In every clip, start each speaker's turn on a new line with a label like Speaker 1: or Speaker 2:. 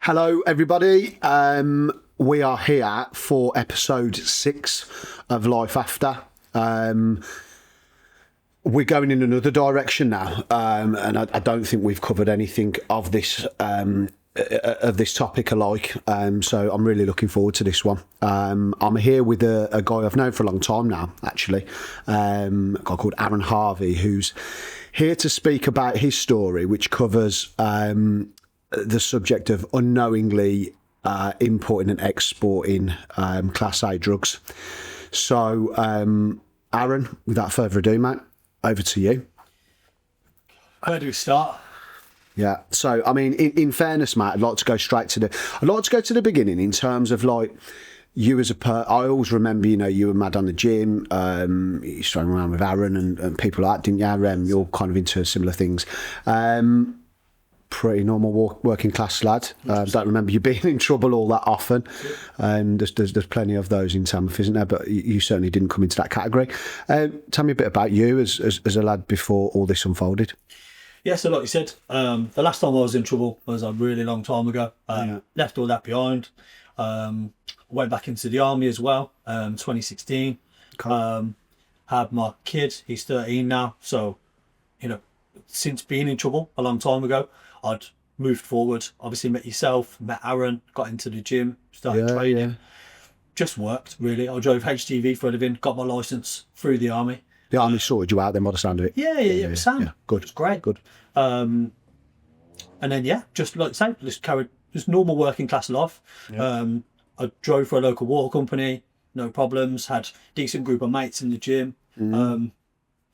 Speaker 1: Hello, everybody. We are here for episode 6 of Life After. We're going in another direction now, and I don't think we've covered anything of this topic alike. So I'm really looking forward to this one. I'm here with a guy I've known for a long time now, actually, a guy called Arran Harvey, who's here to speak about his story, which covers the subject of unknowingly importing and exporting Class A drugs. So, Arran, without further ado, mate, over to you.
Speaker 2: Where do we start?
Speaker 1: Yeah. So, I mean, in fairness, mate, I'd like to go to the beginning in terms of like you as I always remember, you were mad on the gym. You used to run around with Arran and people like that, didn't you? You're kind of into similar things. Pretty normal working class lad. Don't remember you being in trouble all that often. There's plenty of those in Tamworth, isn't there? But you certainly didn't come into that category. Tell me a bit about you as a lad before all this unfolded.
Speaker 2: Yeah, so like you said, the last time I was in trouble was a really long time ago. Left all that behind. Went back into the army as well, 2016. Okay. Had my kid, he's 13 now. So, since being in trouble a long time ago, I'd moved forward. Obviously met yourself, met Arran, got into the gym, started training. Yeah. Just worked, really. I drove HGV for a living, got my licence through the army.
Speaker 1: The army sorted you out then by the sound of it?
Speaker 2: Yeah. Sam.
Speaker 1: Yeah, good.
Speaker 2: It was great.
Speaker 1: Good.
Speaker 2: And then, just like I say, just carried just normal working class life. Yeah. I drove for a local water company, no problems, had decent group of mates in the gym.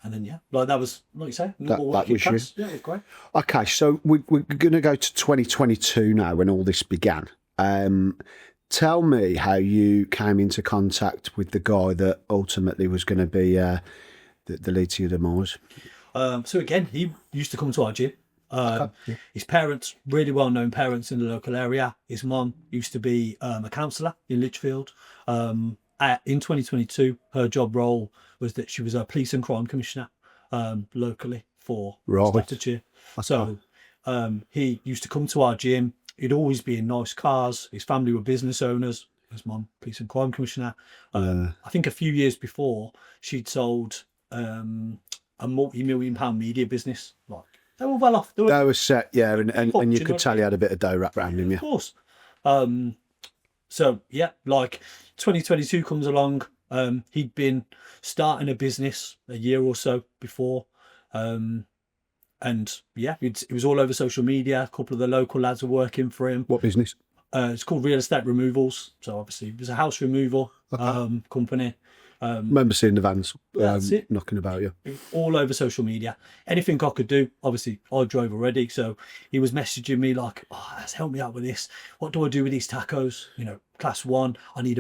Speaker 2: And then, that was, like you say, normal working class. Yeah, it was great.
Speaker 1: Okay, so we're going to go to 2022 now when all this began. Tell me how you came into contact with the guy that ultimately was going to be the lead to your demise.
Speaker 2: So again, he used to come to our gym. His parents, really well-known parents in the local area. His mum used to be a counsellor in Lichfield. In 2022, her job role was that she was a police and crime commissioner locally for Staffordshire. So he used to come to our gym. He'd always be in nice cars. His family were business owners. His mum, police and crime commissioner. I think a few years before, she'd sold a multi-million-pound media business. Like, they were well off. They
Speaker 1: were set, yeah, and you could tell he had a bit of dough wrapped around him, yeah.
Speaker 2: Of course. So, like 2022 comes along. He'd been starting a business a year or so before. It was all over social media. A couple of the local lads were working for him.
Speaker 1: What business?
Speaker 2: It's called Real Estate Removals. So obviously it was a house removal company.
Speaker 1: Remember seeing the vans knocking about you.
Speaker 2: All over social media. Anything I could do. Obviously, I drove already, so he was messaging me like, let's help me out with this. What do I do with these tacos? Class 1. I need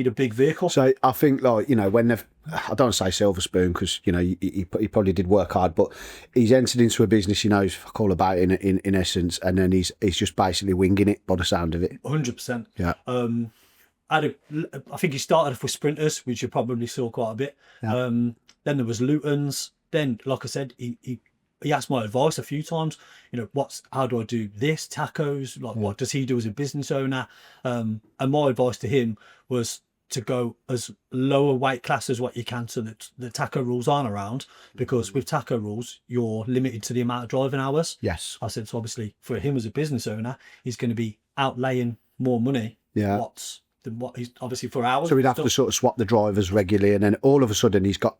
Speaker 2: a big vehicle.
Speaker 1: So I think when they've, I don't want to say silver spoon because he probably did work hard, but he's entered into a business he knows fuck all about in essence, and then he's just basically winging it by the sound of it.
Speaker 2: 100%.
Speaker 1: Yeah.
Speaker 2: I think he started off with Sprinters, which you probably saw quite a bit. Yeah. Then there was Lutons. Then, like I said, he asked my advice a few times. How do I do this? Tacos? What does he do as a business owner? And my advice to him was to go as lower weight class as what you can so that the taco rules aren't around, because with taco rules, you're limited to the amount of driving hours.
Speaker 1: Yes.
Speaker 2: I said, so obviously for him as a business owner, he's going to be outlaying more money.
Speaker 1: Yeah.
Speaker 2: Than what he's obviously for hours.
Speaker 1: So he'd have to sort of swap the drivers regularly, and then all of a sudden he's got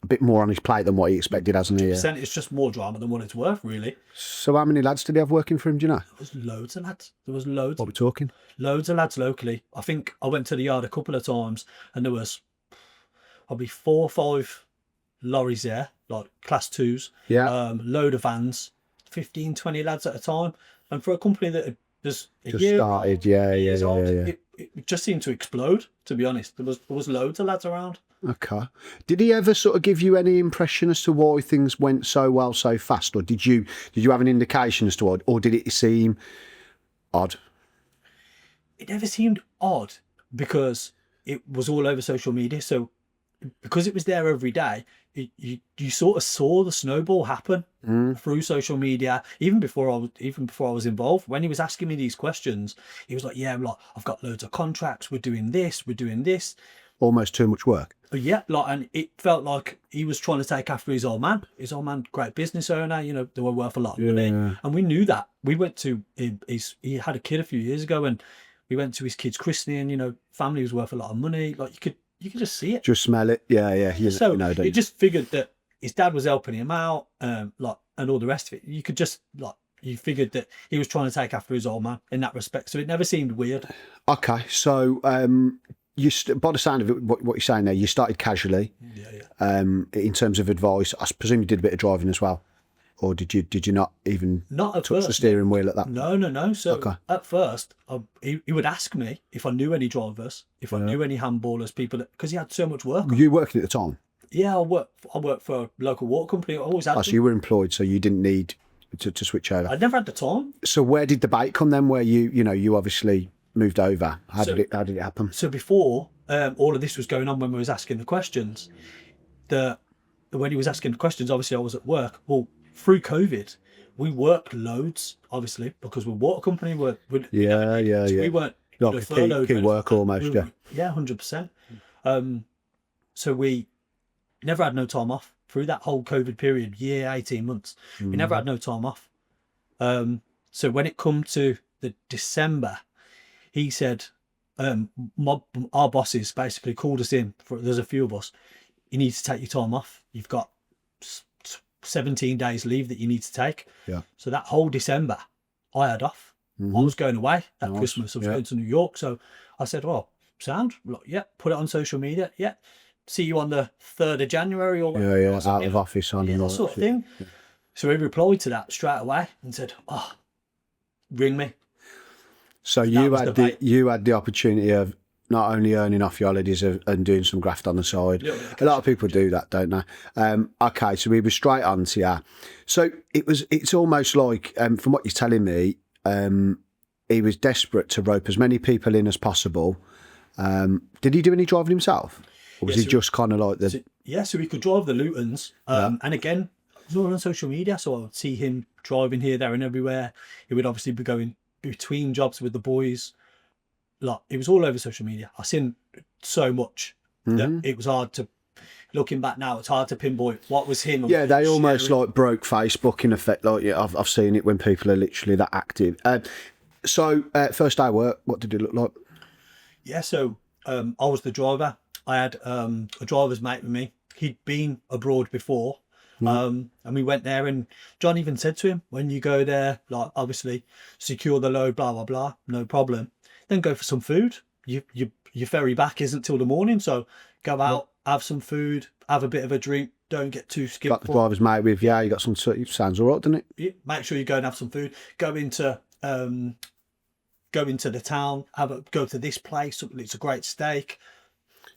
Speaker 1: a bit more on his plate than what he expected, hasn't he?
Speaker 2: Yeah. It's just more drama than what it's worth, really.
Speaker 1: So how many lads did he have working for him, do you know?
Speaker 2: There was loads of lads. There was loads.
Speaker 1: What are we talking?
Speaker 2: Loads of lads locally. I think I went to the yard a couple of times and there was probably 4 or 5 lorries there, like class 2s.
Speaker 1: Yeah.
Speaker 2: Load of vans, 15, 20 lads at a time. And for a company that had just
Speaker 1: started, yeah.
Speaker 2: It just seemed to explode, to be honest. There was loads of lads around.
Speaker 1: Okay. Did he ever sort of give you any impression as to why things went so well so fast, or did you have an indication as to why, or did it seem odd?
Speaker 2: It never seemed odd because it was all over social media. So because it was there every day, you sort of saw the snowball happen through social media. Even before I was involved, when he was asking me these questions, he was like, "Yeah, like I've got loads of contracts. We're doing this. We're doing this."
Speaker 1: Almost too much work.
Speaker 2: But yeah, like, and it felt like he was trying to take after his old man. His old man, great business owner. You know, they were worth a lot of money, and we knew that. We went to he had a kid a few years ago, and we went to his kid's christening. You know, family was worth a lot of money. Like you could just see it.
Speaker 1: Just smell it. Yeah.
Speaker 2: So
Speaker 1: don't
Speaker 2: it
Speaker 1: you?
Speaker 2: just figured that his dad was helping him out, like, and all the rest of it. You could just like, you figured that he was trying to take after his old man in that respect. So it never seemed weird.
Speaker 1: Okay, so by the sound of it, what you're saying there, you started casually.
Speaker 2: Yeah.
Speaker 1: In terms of advice, I presume you did a bit of driving as well, or did you not even
Speaker 2: Not at
Speaker 1: touch
Speaker 2: first.
Speaker 1: the steering wheel at that?
Speaker 2: No. So
Speaker 1: Okay.
Speaker 2: at first, he would ask me if I knew any drivers, if I knew any handballers, people, because he had so much work.
Speaker 1: Were you working at the time?
Speaker 2: Yeah, I worked for a local water company. I always had
Speaker 1: Oh, so you were employed, so you didn't need to switch over.
Speaker 2: I never had the time.
Speaker 1: So where did the bait come then? Where you obviously moved over. How did it happen?
Speaker 2: So before all of this was going on, when we was asking the questions, when he was asking the questions, obviously I was at work. Well, through COVID, we worked loads, obviously, because we're a water company. So we weren't
Speaker 1: Like a key work almost, yeah.
Speaker 2: Yeah, 100%. So we never had no time off through that whole COVID period, year, 18 months. We never had no time off. So when it come to the December, he said, our bosses basically called us in. There's a few of us. You need to take your time off. You've got 17 days leave that you need to take.
Speaker 1: Yeah.
Speaker 2: So that whole December, I had off. I was going away at Christmas. I was going to New York. So I said, "Oh, sound? Yeah, put it on social media. Yeah, see you on the 3rd of January or
Speaker 1: out of office on
Speaker 2: that sort of thing." Yeah. So he replied to that straight away and said, "Oh, ring me."
Speaker 1: So you had the opportunity of not only earning off your holidays and doing some graft on the side. A lot of people do that, don't they? Okay, so we were straight on to you. So it's almost like, from what you're telling me, he was desperate to rope as many people in as possible. Did he do any driving himself? Or was he just kind of like the...
Speaker 2: So he could drive the Lutons. And again, it was all on social media, so I would see him driving here, there and everywhere. He would obviously be going between jobs with the boys. Like, it was all over social media. I've seen so much that it was hard to, looking back now, it's hard to pinpoint what was him.
Speaker 1: Yeah, they almost like broke Facebook in effect. Like, yeah, I've seen it when people are literally that active. So first day of work, what did it look like?
Speaker 2: Yeah, so I was the driver. I had a driver's mate with me. He'd been abroad before. And we went there, and John even said to him, when you go there, like, obviously secure the load, blah blah blah, no problem, then go for some food. Your ferry back isn't till the morning, so go out, have some food, have a bit of a drink, don't get too skillful.
Speaker 1: Got the driver's mate with you, you got some, sounds all right, doesn't it?
Speaker 2: Yeah, make sure you go and have some food, go into the town, go to this place, it's a great steak.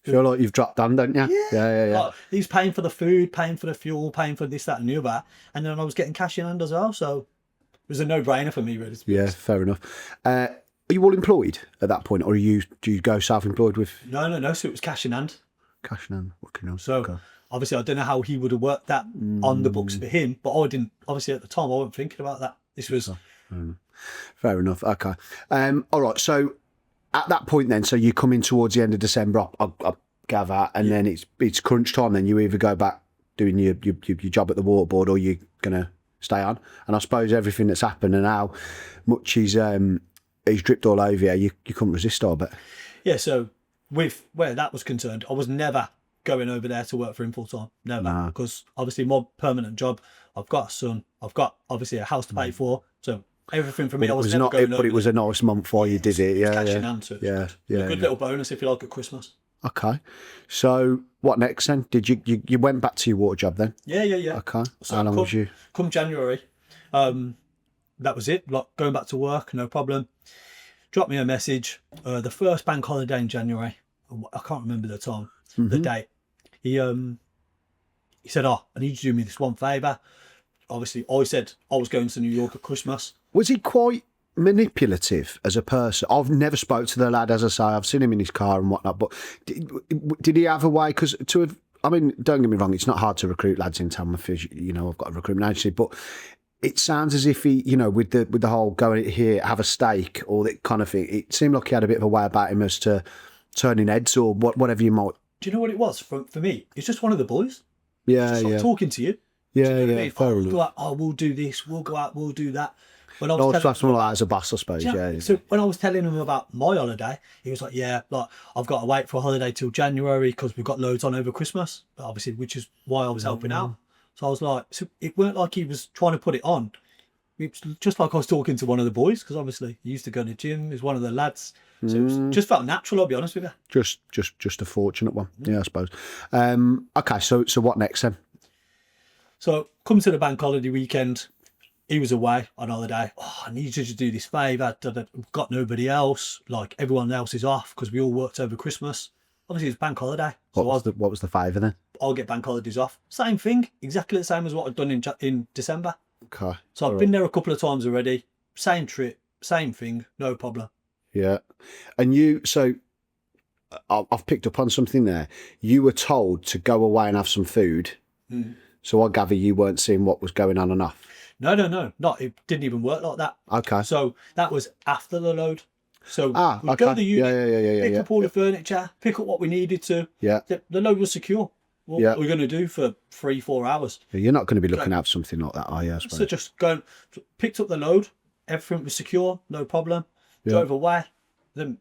Speaker 1: Feel like you've dropped down, don't you? Yeah.
Speaker 2: Like, he's paying for the food, paying for the fuel, paying for this, that, and the other, and then I was getting cash in hand as well. So it was a no-brainer for me, really.
Speaker 1: Yeah, fair enough. Are you all employed at that point, or do you go self-employed with?
Speaker 2: No. So it was cash in hand.
Speaker 1: Cash in hand. Okay.
Speaker 2: So obviously, I don't know how he would have worked that on the books for him, but I didn't. Obviously, at the time, I wasn't thinking about that. This was
Speaker 1: fair enough. Okay. All right. So at that point, then, so you come in towards the end of December, I gather, and then it's crunch time. Then you either go back doing your job at the water board, or you're gonna stay on. And I suppose everything that's happened and how much he's dripped all over you couldn't resist, I bet.
Speaker 2: Yeah. So with where that was concerned, I was never going over there to work for him full time. Never, because obviously my permanent job. I've got a son. I've got obviously a house to pay for. So everything for me, I was never going over.
Speaker 1: But it was a nice month while you did it. Yeah,
Speaker 2: cash in hand, so
Speaker 1: yeah.
Speaker 2: A good little bonus if you like at Christmas.
Speaker 1: Okay. So what next then? Did you went back to your water job then?
Speaker 2: Yeah.
Speaker 1: Okay.
Speaker 2: So
Speaker 1: how long was you?
Speaker 2: Come January, that was it. Like, going back to work, no problem. Dropped me a message. The first bank holiday in January. I can't remember the time, the date. He said, "Oh, I need you to do me this one favour." Obviously, I said I was going to New York at Christmas.
Speaker 1: Was he quite manipulative as a person? I've never spoke to the lad, as I say. I've seen him in his car and whatnot, but did he have a way? Because I mean, don't get me wrong, it's not hard to recruit lads in town. You know, I've got a recruitment agency, but it sounds as if he, you know, with the whole going here, have a steak or that kind of thing, it seemed like he had a bit of a way about him as to turning heads or whatever you might.
Speaker 2: Do you know what it was for me? It's just one of the boys.
Speaker 1: Yeah,
Speaker 2: just like talking to you.
Speaker 1: Yeah,
Speaker 2: you know
Speaker 1: yeah.
Speaker 2: I mean?
Speaker 1: Fair
Speaker 2: We'll
Speaker 1: enough.
Speaker 2: go out, we'll do this. We'll go out. We'll do that. When I
Speaker 1: No,
Speaker 2: was
Speaker 1: to have someone like that as a boss, I suppose. Yeah.
Speaker 2: So when I was telling him about my holiday, he was like, "Yeah, like I've got to wait for a holiday till January because we've got loads on over Christmas." But obviously, which is why I was helping out. So I was like, so it weren't like he was trying to put it on. It's just like I was talking to one of the boys because obviously he used to go to the gym. He's one of the lads, so it was, just felt natural. I'll be honest with you.
Speaker 1: Just a fortunate one. Yeah, I suppose. Okay, so what next then?
Speaker 2: So come to the bank holiday weekend. He was away on holiday. Oh, I need you to do this favour. I've got nobody else. Like everyone else is off because we all worked over Christmas. Obviously, it's bank holiday.
Speaker 1: What was the favour then?
Speaker 2: I'll get bank holidays off. Same thing, exactly the same as what I'd done in December.
Speaker 1: Okay.
Speaker 2: So I've been there a couple of times already. Same trip, same thing, no problem.
Speaker 1: Yeah, and so I've picked up on something there. You were told to go away and have some food. So I gather you weren't seeing what was going on enough.
Speaker 2: No. Not it didn't even work like that.
Speaker 1: Okay.
Speaker 2: So that was after the load. So we'd
Speaker 1: okay.
Speaker 2: go to the unit,
Speaker 1: Yeah.
Speaker 2: pick up all the furniture, pick up what we needed to.
Speaker 1: Yeah.
Speaker 2: The load was secure. What we're going to do for 3-4 hours.
Speaker 1: You're not going to be looking at something like that, are you? I suppose.
Speaker 2: So just picked up the load, everything was secure, no problem. Drove away. Then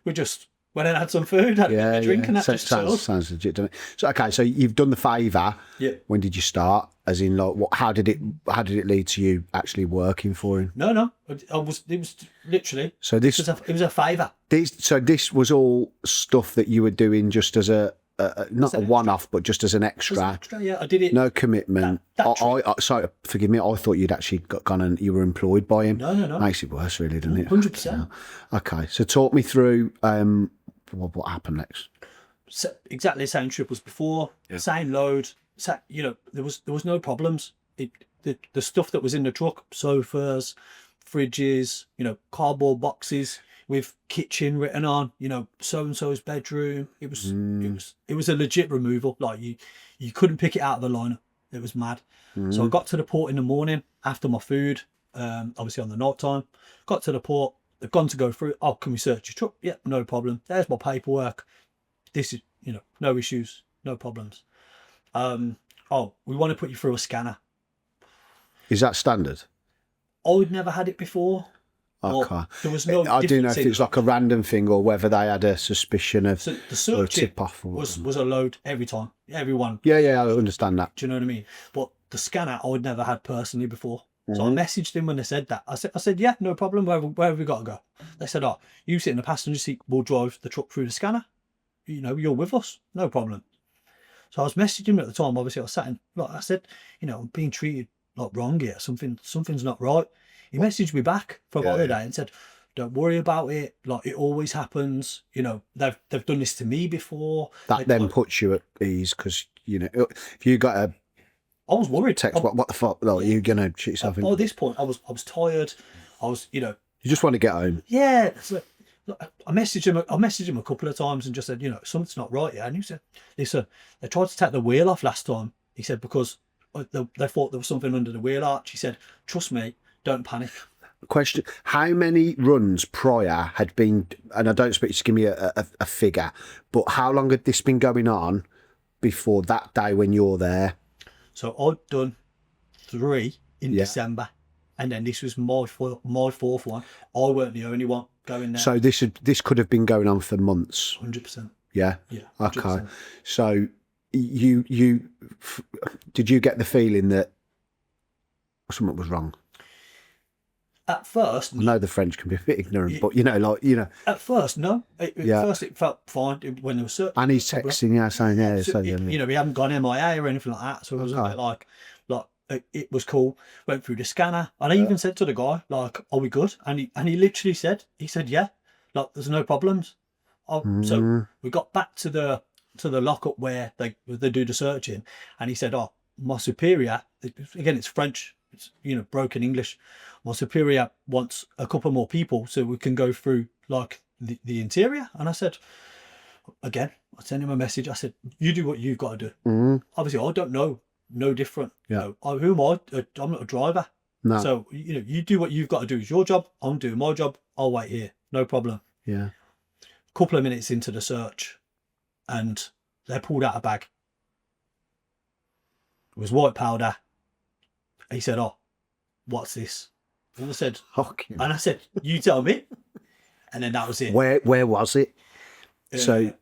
Speaker 2: we just went and had some food, had a drink, and that just
Speaker 1: sounds legit, doesn't it? So okay, so you've done the favour.
Speaker 2: Yeah.
Speaker 1: When did you start? As in, like, how did it lead to you actually working for him?
Speaker 2: No. It was literally.
Speaker 1: So
Speaker 2: it was a favour.
Speaker 1: This was all stuff that you were doing just as a not a one-off, but just as an extra.
Speaker 2: Yeah, I did it.
Speaker 1: No commitment. Sorry, forgive me. I thought you'd actually gone and you were employed by him.
Speaker 2: No.
Speaker 1: Makes it worse, really, doesn't it?
Speaker 2: 100%.
Speaker 1: Okay, so talk me through what happened next.
Speaker 2: So, exactly the same trip as before. Same load. You know, there was no problems. The stuff that was in the truck, sofas, fridges, you know, cardboard boxes with kitchen written on, you know, so and so's bedroom. It was a legit removal. Like you couldn't pick it out of the lineup. It was mad. So I got to the port in the morning after my food, obviously on the night time. Got to the port. They've gone to go through. Oh, can we search your truck? Yeah, no problem. There's my paperwork. This is, you know, no issues, no problems. We want to put you through a scanner.
Speaker 1: Is that standard?
Speaker 2: I'd never had it before.
Speaker 1: Okay.
Speaker 2: There was no.
Speaker 1: I do know if it's like a random thing or whether they had a suspicion of
Speaker 2: so the search
Speaker 1: tip off
Speaker 2: was a load every time. Everyone.
Speaker 1: Yeah, I understand that.
Speaker 2: Do you know what I mean? But the scanner I'd never had personally before. So I messaged him when they said that. I said, yeah, no problem. Where have we got to go? They said, oh, you sit in the passenger seat. We'll drive the truck through the scanner. You know, you're with us. No problem. So I was messaging him at the time. Obviously, I was sat in. Like I said, you know, I'm being treated like wrong here. Something's not right. He messaged me back from holiday and said, don't worry about it. Like, it always happens. You know, they've done this to me before.
Speaker 1: That then puts you at ease because, you know, if you got a
Speaker 2: I was worried.
Speaker 1: Text, what the fuck? Like, you're gonna shoot yourself in.
Speaker 2: At this point, I was tired. I was, you know.
Speaker 1: You just want to get home.
Speaker 2: Yeah. So, I messaged him a couple of times and just said, you know, something's not right here. And he said, listen, they tried to take the wheel off last time. He said, because they thought there was something under the wheel arch. He said, trust me, don't panic.
Speaker 1: Question: how many runs prior had been? And I don't expect you to give me a figure, but how long had this been going on before that day when you're there?
Speaker 2: So I'd done 3 in December, and then this was my fourth one. I weren't the only one going there.
Speaker 1: So this could have been going on for months.
Speaker 2: 100%.
Speaker 1: Yeah.
Speaker 2: Yeah.
Speaker 1: 100%. Okay.
Speaker 2: 100%.
Speaker 1: So you did you get the feeling that something was wrong?
Speaker 2: At first,
Speaker 1: I know the French can be a bit ignorant, but you know.
Speaker 2: At first, no. At first, it felt fine when there was certain.
Speaker 1: And he's texting, saying,
Speaker 2: you know, he hadn't gone MIA or anything like that, so it was a bit like it was cool. Went through the scanner, and I even said to the guy, like, "Are we good?" And he literally said, "Yeah, like there's no problems." So we got back to the lockup where they do the searching, and he said, "Oh, my superior, again, it's French broken English. My superior wants a couple more people so we can go through like the interior. And I said, again, I sent him a message. I said, you do what you've got to do. Obviously, I don't know no different.
Speaker 1: Yeah.
Speaker 2: Who am I? I'm not a driver.
Speaker 1: No.
Speaker 2: So, you do what you've got to do. It's your job. I'm doing my job. I'll wait here. No problem.
Speaker 1: Yeah.
Speaker 2: Couple of minutes into the search and they pulled out a bag. It was white powder. He said, oh, what's this? And I said, you tell me. And then that was it.
Speaker 1: Where was it? So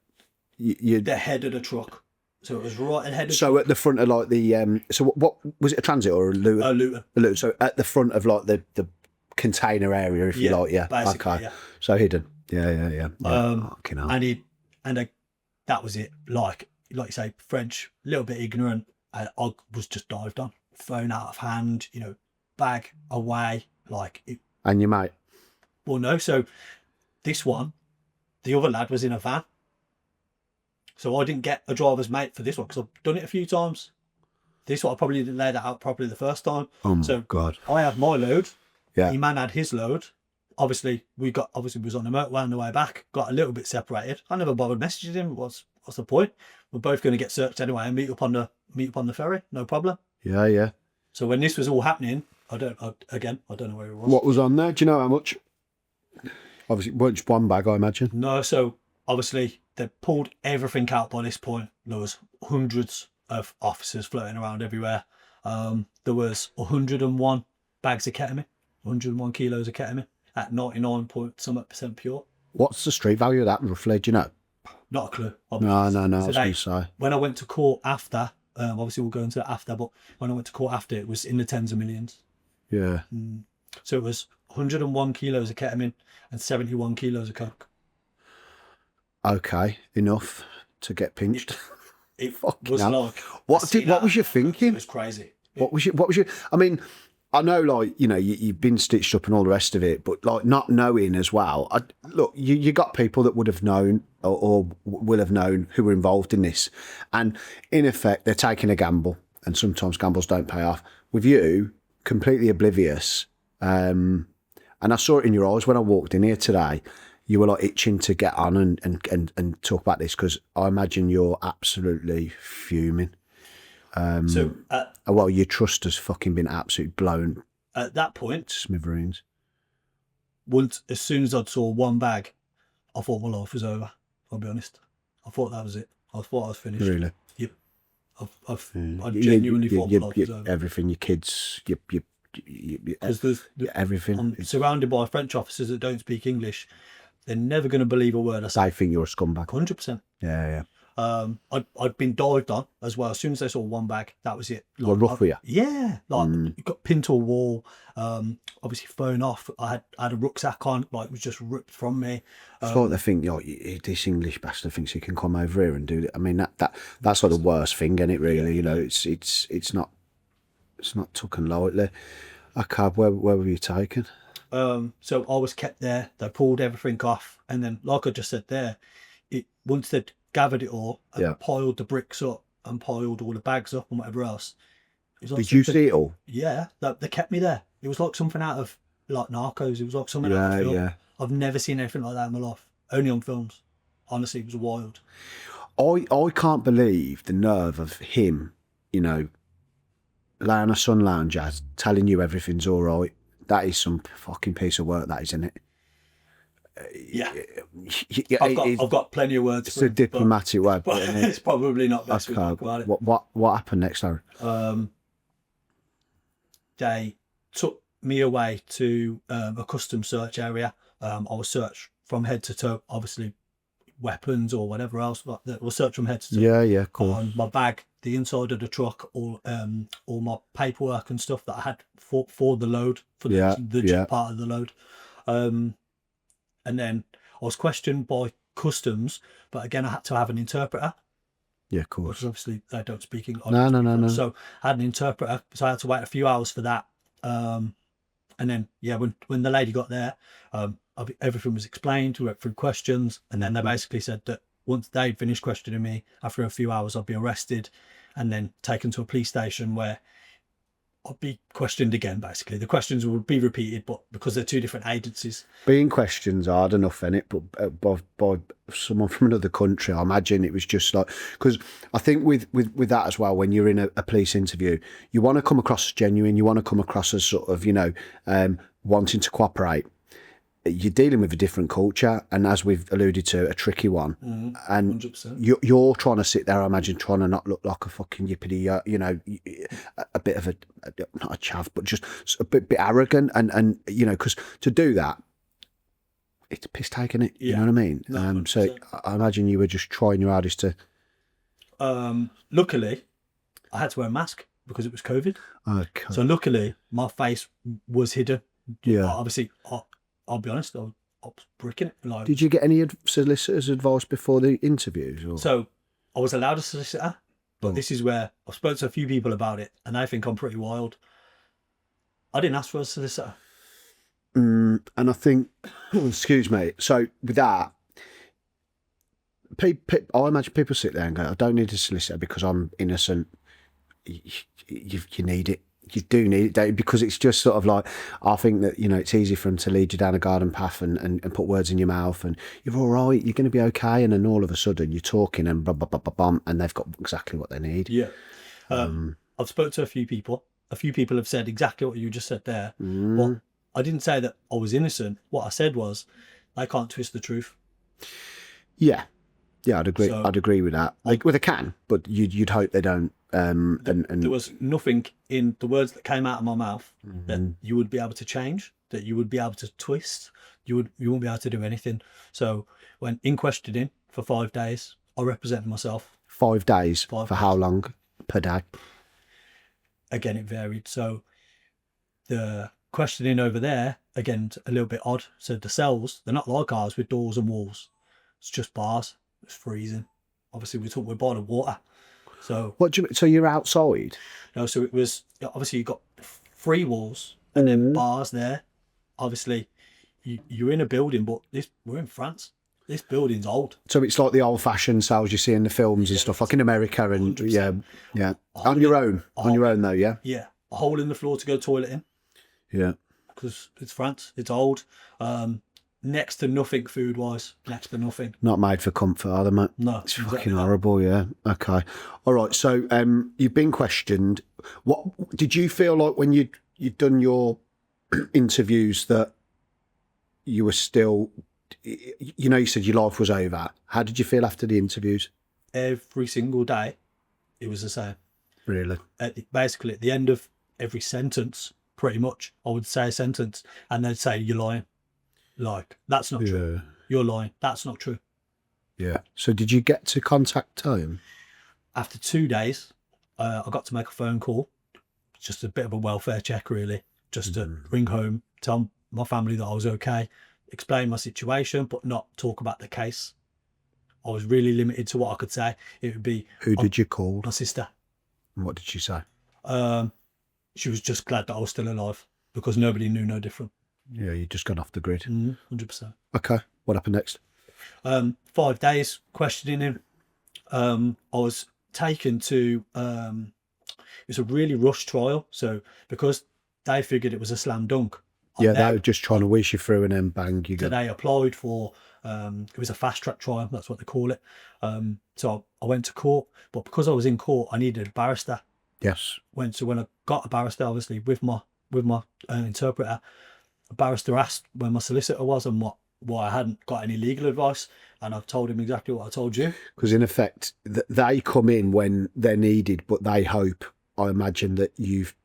Speaker 1: you
Speaker 2: the head of the truck. So it was right at the head of
Speaker 1: so at the front of like the so what was it, a transit or a looter?
Speaker 2: A looter.
Speaker 1: A looter. So at the front of like the container area, if you like, yeah. Okay. Yeah. So hidden. Yeah.
Speaker 2: That was it. Like you say, French, a little bit ignorant. I was just dived on, phone out of hand, bag away, like it.
Speaker 1: And your mate?
Speaker 2: Well, no. So this one, the other lad was in a van. So I didn't get a driver's mate for this one because I've done it a few times. This one I probably didn't lay that out properly the first time.
Speaker 1: Oh my God.
Speaker 2: I had my load.
Speaker 1: Yeah.
Speaker 2: The man had his load. Obviously we was on the motorway on the way back, got a little bit separated. I never bothered messaging him. What's the point? We're both going to get searched anyway and meet up on the ferry, no problem.
Speaker 1: Yeah.
Speaker 2: So when this was all happening, I don't know where it was.
Speaker 1: What was on there? Do you know how much? Obviously, it weren't just one bag, I imagine.
Speaker 2: No, so obviously they pulled everything out by this point. There was hundreds of officers floating around everywhere. There was 101 bags of ketamine, 101 kilos of ketamine at 99% pure.
Speaker 1: What's the street value of that roughly? Do you know?
Speaker 2: Not a clue.
Speaker 1: Obviously. No. I was going to say.
Speaker 2: When I went to court after, obviously we'll go into that after, but when I went to court after, it was in the tens of millions.
Speaker 1: Yeah.
Speaker 2: So it was 101 kilos of ketamine and 71 kilos of coke.
Speaker 1: Okay, enough to get pinched.
Speaker 2: It was
Speaker 1: hell.
Speaker 2: like
Speaker 1: What was you thinking?
Speaker 2: It was crazy.
Speaker 1: What was your? I mean, I know, like, you've been stitched up and all the rest of it, but like not knowing as well. Look, you got people that would have known or will have known who were involved in this, and in effect, they're taking a gamble, and sometimes gambles don't pay off. With you, completely oblivious, and I saw it in your eyes when I walked in here today. You were like itching to get on and talk about this because I imagine you're absolutely fuming. Well, your trust has fucking been absolutely blown
Speaker 2: at that point.
Speaker 1: Smithereens.
Speaker 2: As soon as I saw one bag, I thought my life was over. I'll be honest. I thought that was it. I thought I was finished.
Speaker 1: Really?
Speaker 2: Yep. I genuinely thought my life was over.
Speaker 1: Everything, your kids, everything.
Speaker 2: I'm surrounded by French officers that don't speak English. They're never going to believe a word I say.
Speaker 1: I think you're a scumbag.
Speaker 2: 100%.
Speaker 1: Yeah.
Speaker 2: I'd been dived on as well. As soon as I saw one bag, that was it.
Speaker 1: Like, well, rough for you?
Speaker 2: Yeah. Like, got pinned to a wall, obviously phone off. I had a rucksack on, like, it was just ripped from me.
Speaker 1: It's like they think, this English bastard thinks he can come over here and do it. I mean, that's like the worst thing, isn't it, really? It's not taken lightly. Okay, where were you taken?
Speaker 2: So I was kept there. They pulled everything off, and then, like I just said there, once they'd gathered it all and piled the bricks up and piled all the bags up and whatever else.
Speaker 1: Did you see it all?
Speaker 2: Yeah, they kept me there. It was like something out of like Narcos. It was like something out of film.
Speaker 1: Yeah.
Speaker 2: I've never seen anything like that in my life. Only on films. Honestly, it was wild.
Speaker 1: I can't believe the nerve of him, laying on a sun lounger, telling you everything's all right. That is some fucking piece of work, that, isn't it?
Speaker 2: Yeah. I've got plenty of words.
Speaker 1: It's a diplomatic way.
Speaker 2: But it's probably not best to talk about it.
Speaker 1: What happened next, Arran?
Speaker 2: They took me away to a custom search area. I was searched from head to toe, obviously weapons or whatever else. That was searched from head to toe.
Speaker 1: Yeah, cool.
Speaker 2: My bag, the inside of the truck, all my paperwork and stuff that I had for the load, for the part of the load. And then I was questioned by customs, but again, I had to have an interpreter.
Speaker 1: Yeah, of course.
Speaker 2: Because obviously they don't speak English.
Speaker 1: No.
Speaker 2: So I had an interpreter, so I had to wait a few hours for that. And then, when the lady got there, everything was explained. We went through questions, and then they basically said that once they'd finished questioning me, after a few hours, I'd be arrested and then taken to a police station where I'll be questioned again. Basically, the questions will be repeated, but because they're two different agencies.
Speaker 1: Being questioned hard enough in it, but by someone from another country, I imagine it was just like, because I think with that as well, when you're in a police interview, you want to come across as genuine, you want to come across as sort of, wanting to cooperate. You're dealing with a different culture, and as we've alluded to, a tricky one. And
Speaker 2: 100%.
Speaker 1: you're trying to sit there, I imagine, trying to not look like a fucking yippity, a bit of not a chav, but just a bit arrogant, and because to do that, it's piss taking it. You know what I mean?
Speaker 2: No,
Speaker 1: so I imagine you were just trying your hardest to.
Speaker 2: Luckily, I had to wear a mask because it was COVID.
Speaker 1: Okay.
Speaker 2: So luckily, my face was hidden.
Speaker 1: Yeah.
Speaker 2: Obviously, I'll be honest, I was bricking it. Like,
Speaker 1: Did you get any solicitor's advice before the interviews? Or?
Speaker 2: So I was allowed a solicitor, but this is where I've spoken to a few people about it, and they think I'm pretty wild. I didn't ask for a solicitor.
Speaker 1: And I think, excuse me. So with that, I imagine people sit there and go, "I don't need a solicitor because I'm innocent." You need it. You do need it, don't you? Because it's just sort of like, I think that, it's easy for them to lead you down a garden path and put words in your mouth and you're all right, you're going to be okay. And then all of a sudden you're talking and bum, and they've got exactly what they need.
Speaker 2: Yeah. I've spoken to a few people. A few people have said exactly what you just said there. But I didn't say that I was innocent. What I said was, they can't twist the truth.
Speaker 1: Yeah. Yeah, I'd agree. I'd agree with that. Well, they can, but you'd hope they don't. And
Speaker 2: there was nothing in the words that came out of my mouth that you would be able to change, that you would be able to twist. You won't be able to do anything. So when in questioning for 5 days, I represented myself.
Speaker 1: 5 days. For how long per day?
Speaker 2: Again, it varied. So the questioning over there, again, a little bit odd. So the cells, they're not like ours with doors and walls. It's just bars. It's freezing. Obviously, we're by the water. So
Speaker 1: what do you? So you're outside?
Speaker 2: No, so it was obviously you've got 3 walls and then bars there. Obviously, you're in a building, but we're in France. This building's old.
Speaker 1: So it's like the old-fashioned cells you see in the films and stuff, like in America, and 100%. yeah. On your own though, yeah.
Speaker 2: Yeah, a hole in the floor to go toilet in.
Speaker 1: Yeah,
Speaker 2: because it's France. It's old. Next to nothing food-wise. Next to nothing.
Speaker 1: Not made for comfort, are they, mate?
Speaker 2: No,
Speaker 1: it's fucking horrible. Yeah. Okay. All right. So, you've been questioned. What did you feel like when you'd done your interviews that you were still? You said your life was over. How did you feel after the interviews?
Speaker 2: Every single day, it was the same.
Speaker 1: Really?
Speaker 2: Basically, at the end of every sentence, pretty much, I would say a sentence, and they'd say, "You're lying." Like, that's not true. You're lying. That's not true.
Speaker 1: Yeah. So did you get to contact home?
Speaker 2: After 2 days, I got to make a phone call. Just a bit of a welfare check, really. Just to ring home, tell my family that I was okay, explain my situation, but not talk about the case. I was really limited to what I could say. It would be...
Speaker 1: Who did you call?
Speaker 2: My sister.
Speaker 1: And what did she say?
Speaker 2: She was just glad that I was still alive because nobody knew no different.
Speaker 1: Yeah, you just gone off the grid.
Speaker 2: 100%.
Speaker 1: Okay, what happened next?
Speaker 2: 5 days questioning him. I was taken to... it was a really rushed trial. So because they figured it was a slam dunk.
Speaker 1: Yeah, they were just trying to whiz you through and then bang, you go.
Speaker 2: So they applied for... it was a fast track trial. That's what they call it. So I went to court. But because I was in court, I needed a barrister.
Speaker 1: Yes.
Speaker 2: When I got a barrister, obviously, with my interpreter, a barrister asked where my solicitor was and why I hadn't got any legal advice, and I've told him exactly what I told you.
Speaker 1: Because in effect, they come in when they're needed, but they hope, I imagine, that you've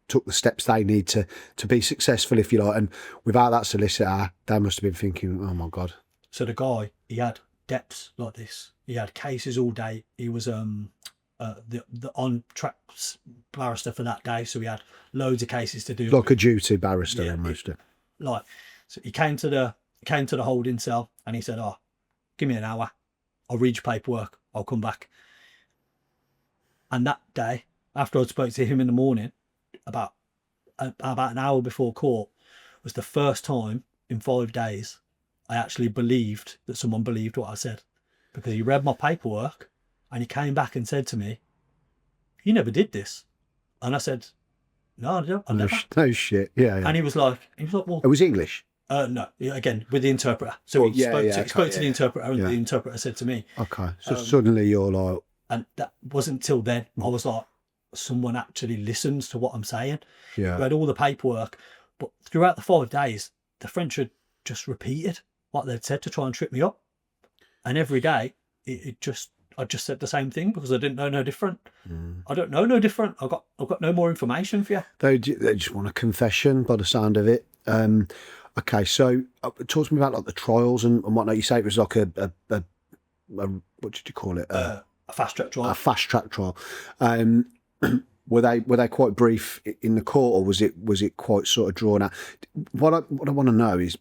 Speaker 1: took the steps they need to be successful, if you like. And without that solicitor, they must have been thinking, oh my God.
Speaker 2: So the guy, he had debts like this. He had cases all day. He was the on-track barrister for that day, so he had loads of cases to do.
Speaker 1: Like a duty barrister, almost.
Speaker 2: So he came to the holding cell and he said, "Oh, give me an hour. I'll read your paperwork. I'll come back." And that day, after I'd spoke to him in the morning, about an hour before court, was the first time in 5 days I actually believed that someone believed what I said, because he read my paperwork and he came back and said to me, "You never did this." And I said, No, I
Speaker 1: No,
Speaker 2: never.
Speaker 1: no shit. Yeah, yeah.
Speaker 2: And he was like, well,
Speaker 1: It was English.
Speaker 2: no, again with the interpreter. So he spoke to the interpreter, and
Speaker 1: Yeah.
Speaker 2: the interpreter said to me,
Speaker 1: Okay. So suddenly you're like,
Speaker 2: and that wasn't until then I was like, someone actually listens to what I'm saying.
Speaker 1: yeah.
Speaker 2: Read all the paperwork, but throughout the 5 days, the French had just repeated what they'd said to try and trip me up, and every day I just said the same thing because I didn't know no different. I don't know no different. I've got no more information for you.
Speaker 1: They just want a confession by the sound of it. Okay, so talk to me about like the trials and whatnot. You say it was like a what did you call it?
Speaker 2: A fast track trial.
Speaker 1: A fast track trial. Were they quite brief in the court, or was it quite sort of drawn out? What I want to know is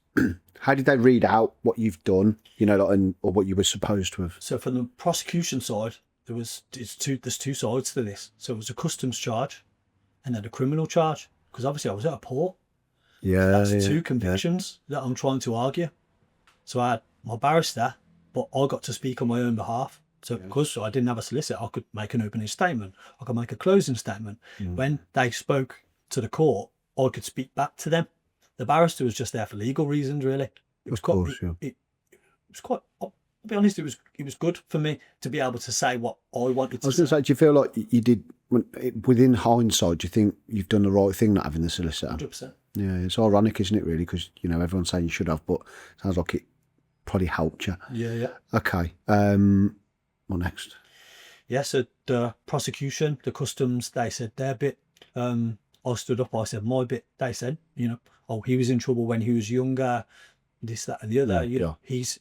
Speaker 1: how did they read out what you've done, you know, like, or what you were supposed to have?
Speaker 2: So from the prosecution side, there's two sides to this. So it was a customs charge, and then a criminal charge, because obviously I was at a port.
Speaker 1: Yeah,
Speaker 2: that's two convictions that I'm trying to argue. So I had my barrister, but I got to speak on my own behalf. So because I didn't have a solicitor, I could make an opening statement. I could make a closing statement. When they spoke to the court, I could speak back to them. The barrister was just there for legal reasons, really. It was quite. It was quite. I'll be honest. It was good for me to be able to say what I wanted to.
Speaker 1: I was going to say, do you feel like you did, within hindsight, do you think you've done the right thing not having the solicitor?
Speaker 2: 100%.
Speaker 1: Yeah, it's ironic, isn't it, really? Because, you know, everyone's saying you should have, but it sounds like it probably helped you.
Speaker 2: Yeah.
Speaker 1: Okay. What next?
Speaker 2: Yeah, so the prosecution, the customs, they said their bit. I stood up, I said my bit. They said, you know, oh, he was in trouble when he was younger, this, that, and the other. You know, he's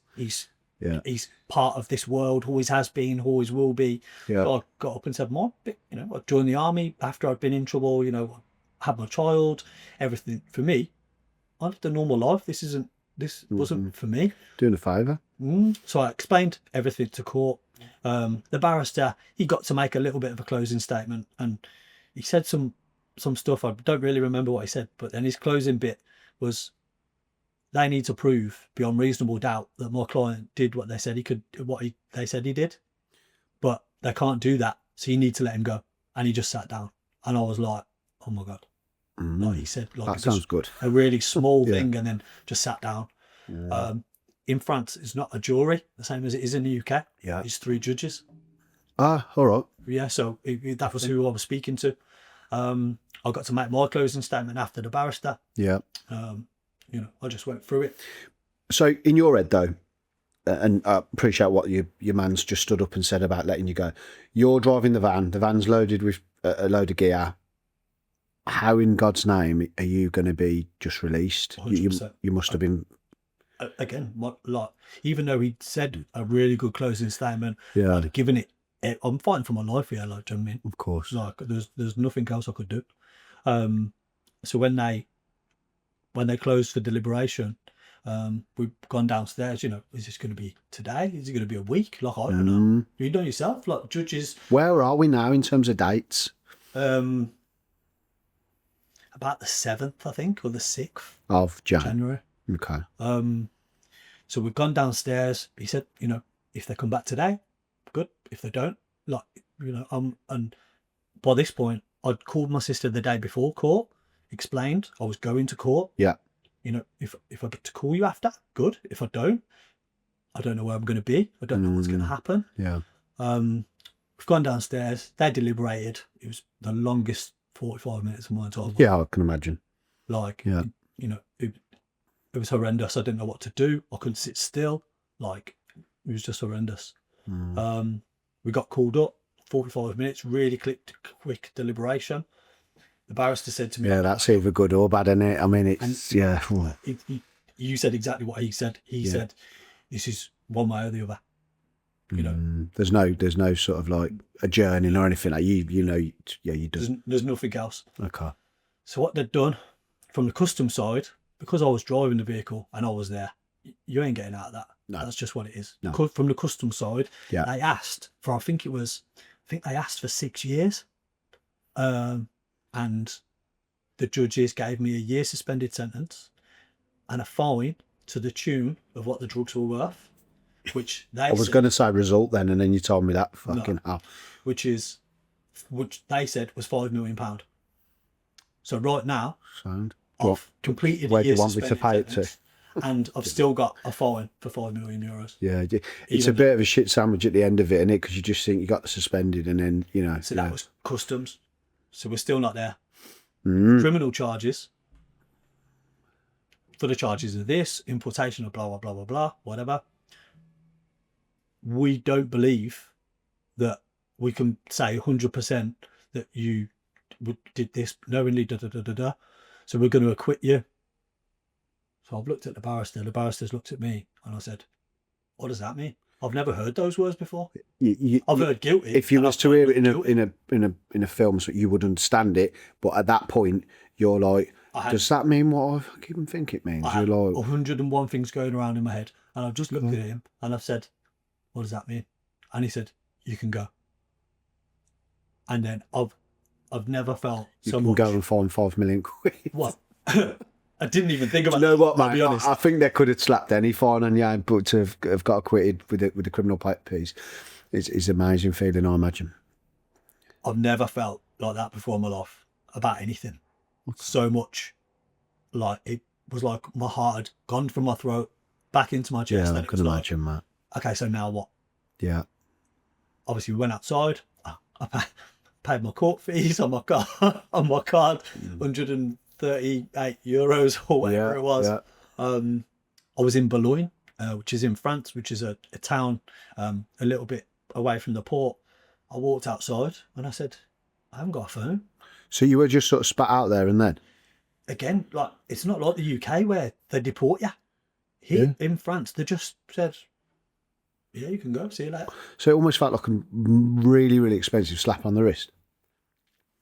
Speaker 2: part of this world, always has been, always will be.
Speaker 1: Yeah.
Speaker 2: So I got up and said my bit. You know, I joined the army after I'd been in trouble. You know, had my child, everything. For me, I lived a normal life. This wasn't for me.
Speaker 1: Doing a favour.
Speaker 2: So I explained everything to court. The barrister, he got to make a little bit of a closing statement, and he said some stuff. I don't really remember what he said, but then his closing bit was, they need to prove beyond reasonable doubt that my client did what they said he could, they said he did, but they can't do that, so you need to let him go. And he just sat down, and I was like, oh my God. Like he said, like,
Speaker 1: that sounds good.
Speaker 2: A really small thing, and then just sat down. In France, it's not a jury, the same as it is in the UK.
Speaker 1: Yeah.
Speaker 2: It's 3 judges.
Speaker 1: Ah, all right.
Speaker 2: Yeah, so that was who I was speaking to. I got to make my closing statement after the barrister.
Speaker 1: Yeah.
Speaker 2: You know, I just went through it.
Speaker 1: So in your head, though, and I appreciate what your man's just stood up and said about letting you go. You're driving the van. The van's loaded with a load of gear. How in God's name are you going to be just released? You must have been...
Speaker 2: Again, like, even though he said a really good closing statement,
Speaker 1: Yeah.
Speaker 2: I'd have given it. I'm fighting for my life here, like, do you know what I mean?
Speaker 1: Of course.
Speaker 2: Like, there's nothing else I could do. So when they closed for deliberation, we've gone downstairs. You know, is this going to be today? Is it going to be a week? Like, I don't know. You know yourself, like, judges.
Speaker 1: Where are we now in terms of dates?
Speaker 2: About the 7th, I think, or the 6th
Speaker 1: of
Speaker 2: January.
Speaker 1: Okay.
Speaker 2: So we've gone downstairs. He said, you know, if they come back today, good. If they don't, like, you know, and by this point, I'd called my sister the day before court, explained I was going to court.
Speaker 1: Yeah.
Speaker 2: You know, if I get to call you after, good. If I don't know where I'm going to be. I don't know what's going to happen.
Speaker 1: Yeah.
Speaker 2: We've gone downstairs. They deliberated. It was the longest 45 minutes of my entire life.
Speaker 1: Yeah, I can imagine.
Speaker 2: Like,
Speaker 1: yeah.
Speaker 2: You know, it was horrendous. I didn't know what to do. I couldn't sit still. Like, it was just horrendous. We got called up, 45 minutes, really quick deliberation. The barrister said to me...
Speaker 1: Yeah, that's either good or bad, isn't it? I mean, it's... Yeah.
Speaker 2: You said exactly what he said. He said, this is one way or the other. You know,
Speaker 1: there's no sort of like adjourning or anything like you know. Yeah, you do.
Speaker 2: There's nothing else.
Speaker 1: Okay.
Speaker 2: So what they'd done from the custom side, because I was driving the vehicle and I was there, you ain't getting out of that.
Speaker 1: No.
Speaker 2: That's just what it is.
Speaker 1: No.
Speaker 2: From the custom side,
Speaker 1: they
Speaker 2: asked for, I think they asked for 6 years, and the judges gave me a year suspended sentence and a fine to the tune of what the drugs were worth. Which they
Speaker 1: I was going to say result then, and then you told me that. Fucking hell.
Speaker 2: Which they said was £5 million. So right now,
Speaker 1: Sound.
Speaker 2: I've completed
Speaker 1: Where
Speaker 2: a
Speaker 1: do you
Speaker 2: year's
Speaker 1: want me to
Speaker 2: suspended
Speaker 1: pay it to?
Speaker 2: sentence, and I've still got a fine for €5 million.
Speaker 1: Yeah, it's
Speaker 2: Even
Speaker 1: a bit of a shit sandwich at the end of it, isn't it? Because you just think you got suspended, and then
Speaker 2: So that was customs. So we're still not there.
Speaker 1: Mm.
Speaker 2: Criminal charges. For the charges of this, importation of blah, blah, blah, blah, blah, whatever. We don't believe that we can say 100% that you did this knowingly, da, da, da, da, da. So we're going to acquit you. So I've looked at the barrister. The barrister's looked at me, and I said, what does that mean? I've never heard those words before. I've heard guilty.
Speaker 1: If you was to hear it
Speaker 2: guilty.
Speaker 1: in a film, so you would understand it. But at that point, you're like, does that mean what I fucking think it means?
Speaker 2: I
Speaker 1: You're
Speaker 2: had
Speaker 1: like,
Speaker 2: 101 things going around in my head, and I've just looked at him and I've said, what does that mean? And he said, you can go. And then I've never felt
Speaker 1: you
Speaker 2: so
Speaker 1: can
Speaker 2: much.
Speaker 1: go and find £5 million.
Speaker 2: What? I didn't even think about.
Speaker 1: Do you know what,
Speaker 2: I'll
Speaker 1: mate?
Speaker 2: be honest.
Speaker 1: I think they could have slapped any fine on you, but to have got acquitted with the criminal piece is an amazing feeling, I imagine.
Speaker 2: I've never felt like that before in my life about anything. So much, like it was like my heart had gone from my throat back into my chest.
Speaker 1: Yeah, I
Speaker 2: and it
Speaker 1: can
Speaker 2: was
Speaker 1: imagine, mate.
Speaker 2: like, okay, so now what?
Speaker 1: Yeah.
Speaker 2: Obviously, we went outside. I paid my court fees on my card, €138 or whatever it was.
Speaker 1: Yeah.
Speaker 2: I was in Boulogne, which is in France, which is a town a little bit away from the port. I walked outside and I said, I haven't got a phone.
Speaker 1: So you were just sort of spat out there and then?
Speaker 2: Again, like it's not like the UK where they deport you. Here in France, they just said, yeah, you can go, see you later.
Speaker 1: So it almost felt like a really, really expensive slap on the wrist.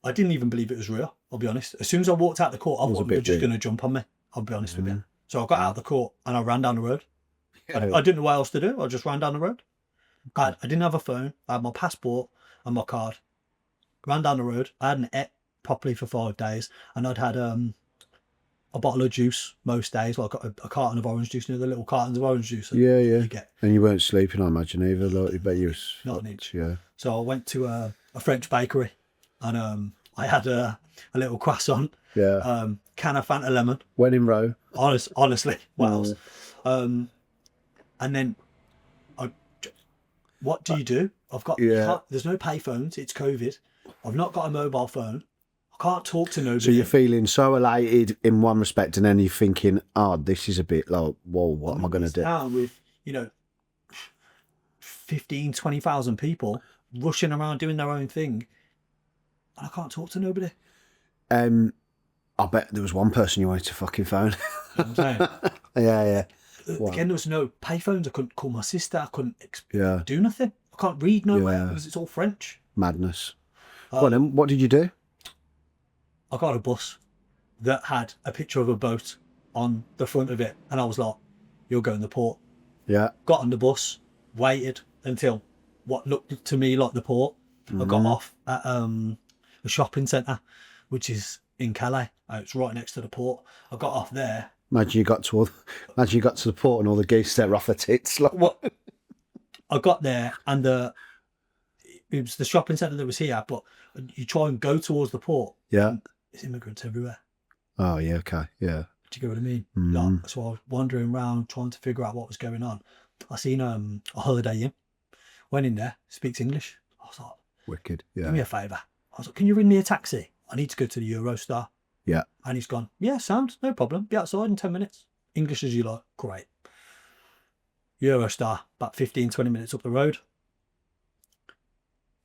Speaker 2: I didn't even believe it was real, I'll be honest. As soon as I walked out the court, I thought they were just going to jump on me. I'll be honest with you. So I got out of the court and I ran down the road. I didn't know what else to do. I just ran down the road. I didn't have a phone. I had my passport and my card. Ran down the road. I hadn't ate properly for 5 days, and I'd had a bottle of juice most days, like a carton of orange juice, the little cartons of orange juice.
Speaker 1: You get. And you weren't sleeping, I imagine, either. Like, I bet you was
Speaker 2: not an inch.
Speaker 1: Yeah.
Speaker 2: So I went to a French bakery, and I had a little croissant.
Speaker 1: Yeah.
Speaker 2: Can of Fanta lemon.
Speaker 1: When in row.
Speaker 2: Honestly, Wales. And then, what do you do? I've got. There's no pay phones. It's COVID. I've not got a mobile phone. I can't talk to nobody.
Speaker 1: So you're feeling so elated in one respect, and then you're thinking, "Oh, this is a bit like, whoa, what am I going to do?"
Speaker 2: Town with 15, 20,000 people rushing around doing their own thing, and I can't talk to nobody.
Speaker 1: I bet there was one person you wanted to fucking phone.
Speaker 2: You know what I'm saying?
Speaker 1: Yeah.
Speaker 2: Again, there was no payphones. I couldn't call my sister. I couldn't
Speaker 1: do
Speaker 2: nothing. I can't read nowhere because it's all French.
Speaker 1: Madness. Well, then, what did you do?
Speaker 2: I got a bus that had a picture of a boat on the front of it, and I was like, "You're going to the port."
Speaker 1: Yeah.
Speaker 2: Got on the bus, waited until what looked to me like the port. I got off at a shopping centre, which is in Calais. It's right next to the port. I got off there.
Speaker 1: Imagine you got to the port and all the geese there off their tits. Like.
Speaker 2: What? I got there and it was the shopping centre that was here, but you try and go towards the port.
Speaker 1: Yeah.
Speaker 2: There's immigrants everywhere.
Speaker 1: Oh, yeah, okay, yeah.
Speaker 2: Do you get what I mean? Like, so I was wandering around trying to figure out what was going on. I seen a Holiday Inn. Went in there, speaks English. I was like,
Speaker 1: wicked, yeah.
Speaker 2: Do me a favour. I was like, can you ring me a taxi? I need to go to the Eurostar.
Speaker 1: Yeah.
Speaker 2: And he's gone, yeah, sound, no problem. Be outside in 10 minutes. English as you like. Great. Eurostar, about 15, 20 minutes up the road.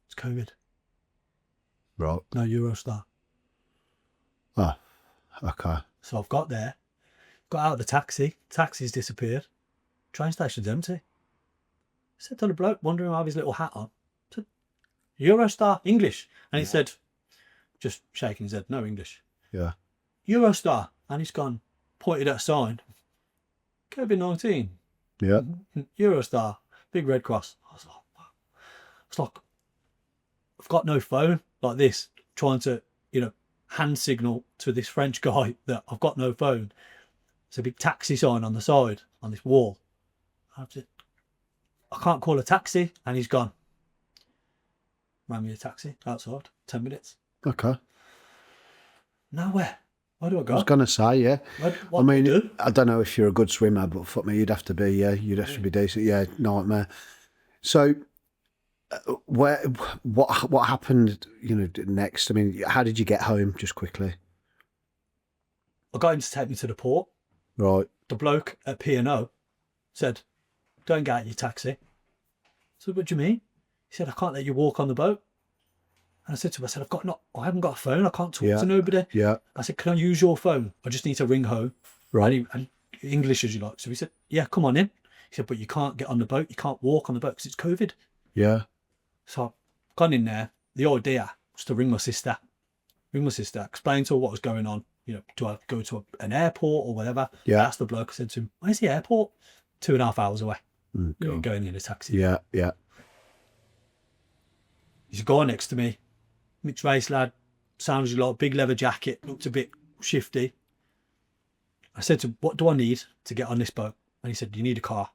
Speaker 2: It's COVID.
Speaker 1: Right.
Speaker 2: No Eurostar.
Speaker 1: Oh, okay.
Speaker 2: So I've got there, got out of the taxi's disappeared, train station's empty. I said to the bloke wondering how his little hat on, I said, Eurostar, English. And he said, just shaking his head, no English.
Speaker 1: Yeah.
Speaker 2: Eurostar. And he's gone, pointed at a sign, COVID-19.
Speaker 1: Yeah.
Speaker 2: Eurostar, big red cross. I was like, wow. It's like, I've got no phone like this, trying to, hand signal to this French guy that I've got no phone. There's a big taxi sign on the side, on this wall. I can't call a taxi, and he's gone. Ran me a taxi outside, 10 minutes.
Speaker 1: Okay.
Speaker 2: Nowhere. Where do I
Speaker 1: I was
Speaker 2: go?
Speaker 1: gonna say, yeah.
Speaker 2: What
Speaker 1: I mean,
Speaker 2: do I do?
Speaker 1: I don't know if you're a good swimmer, but fuck me, you'd have to be. Yeah, you'd have to be decent. Yeah, nightmare. So, where, what happened? Next. I mean, how did you get home? Just quickly,
Speaker 2: I got him to take me to the port.
Speaker 1: right?
Speaker 2: The bloke at P&O said, "Don't get out your taxi." I said, "What do you mean?" He said, "I can't let you walk on the boat." And I said to him, I haven't got a phone. I can't talk
Speaker 1: Yeah,
Speaker 2: to nobody.
Speaker 1: yeah,
Speaker 2: I said, "Can I use your phone? I just need to ring home."
Speaker 1: right.
Speaker 2: And English as you like. So he said, "Yeah, come on in." He said, "But you can't get on the boat. You can't walk on the boat because it's COVID."
Speaker 1: Yeah,
Speaker 2: So I've gone in there. The idea was to ring my sister, explain to her what was going on. Do I go to an airport or whatever?
Speaker 1: yeah.
Speaker 2: I asked the bloke, I said to him, "Where's the airport?" 2.5 hours away.
Speaker 1: Mm, God.
Speaker 2: Going in a taxi.
Speaker 1: Yeah, yeah.
Speaker 2: He's a guy next to me, mixed race lad, sounds like a big leather jacket, looked a bit shifty. I said to him, "What do I need to get on this boat?" And he said, "You need a car."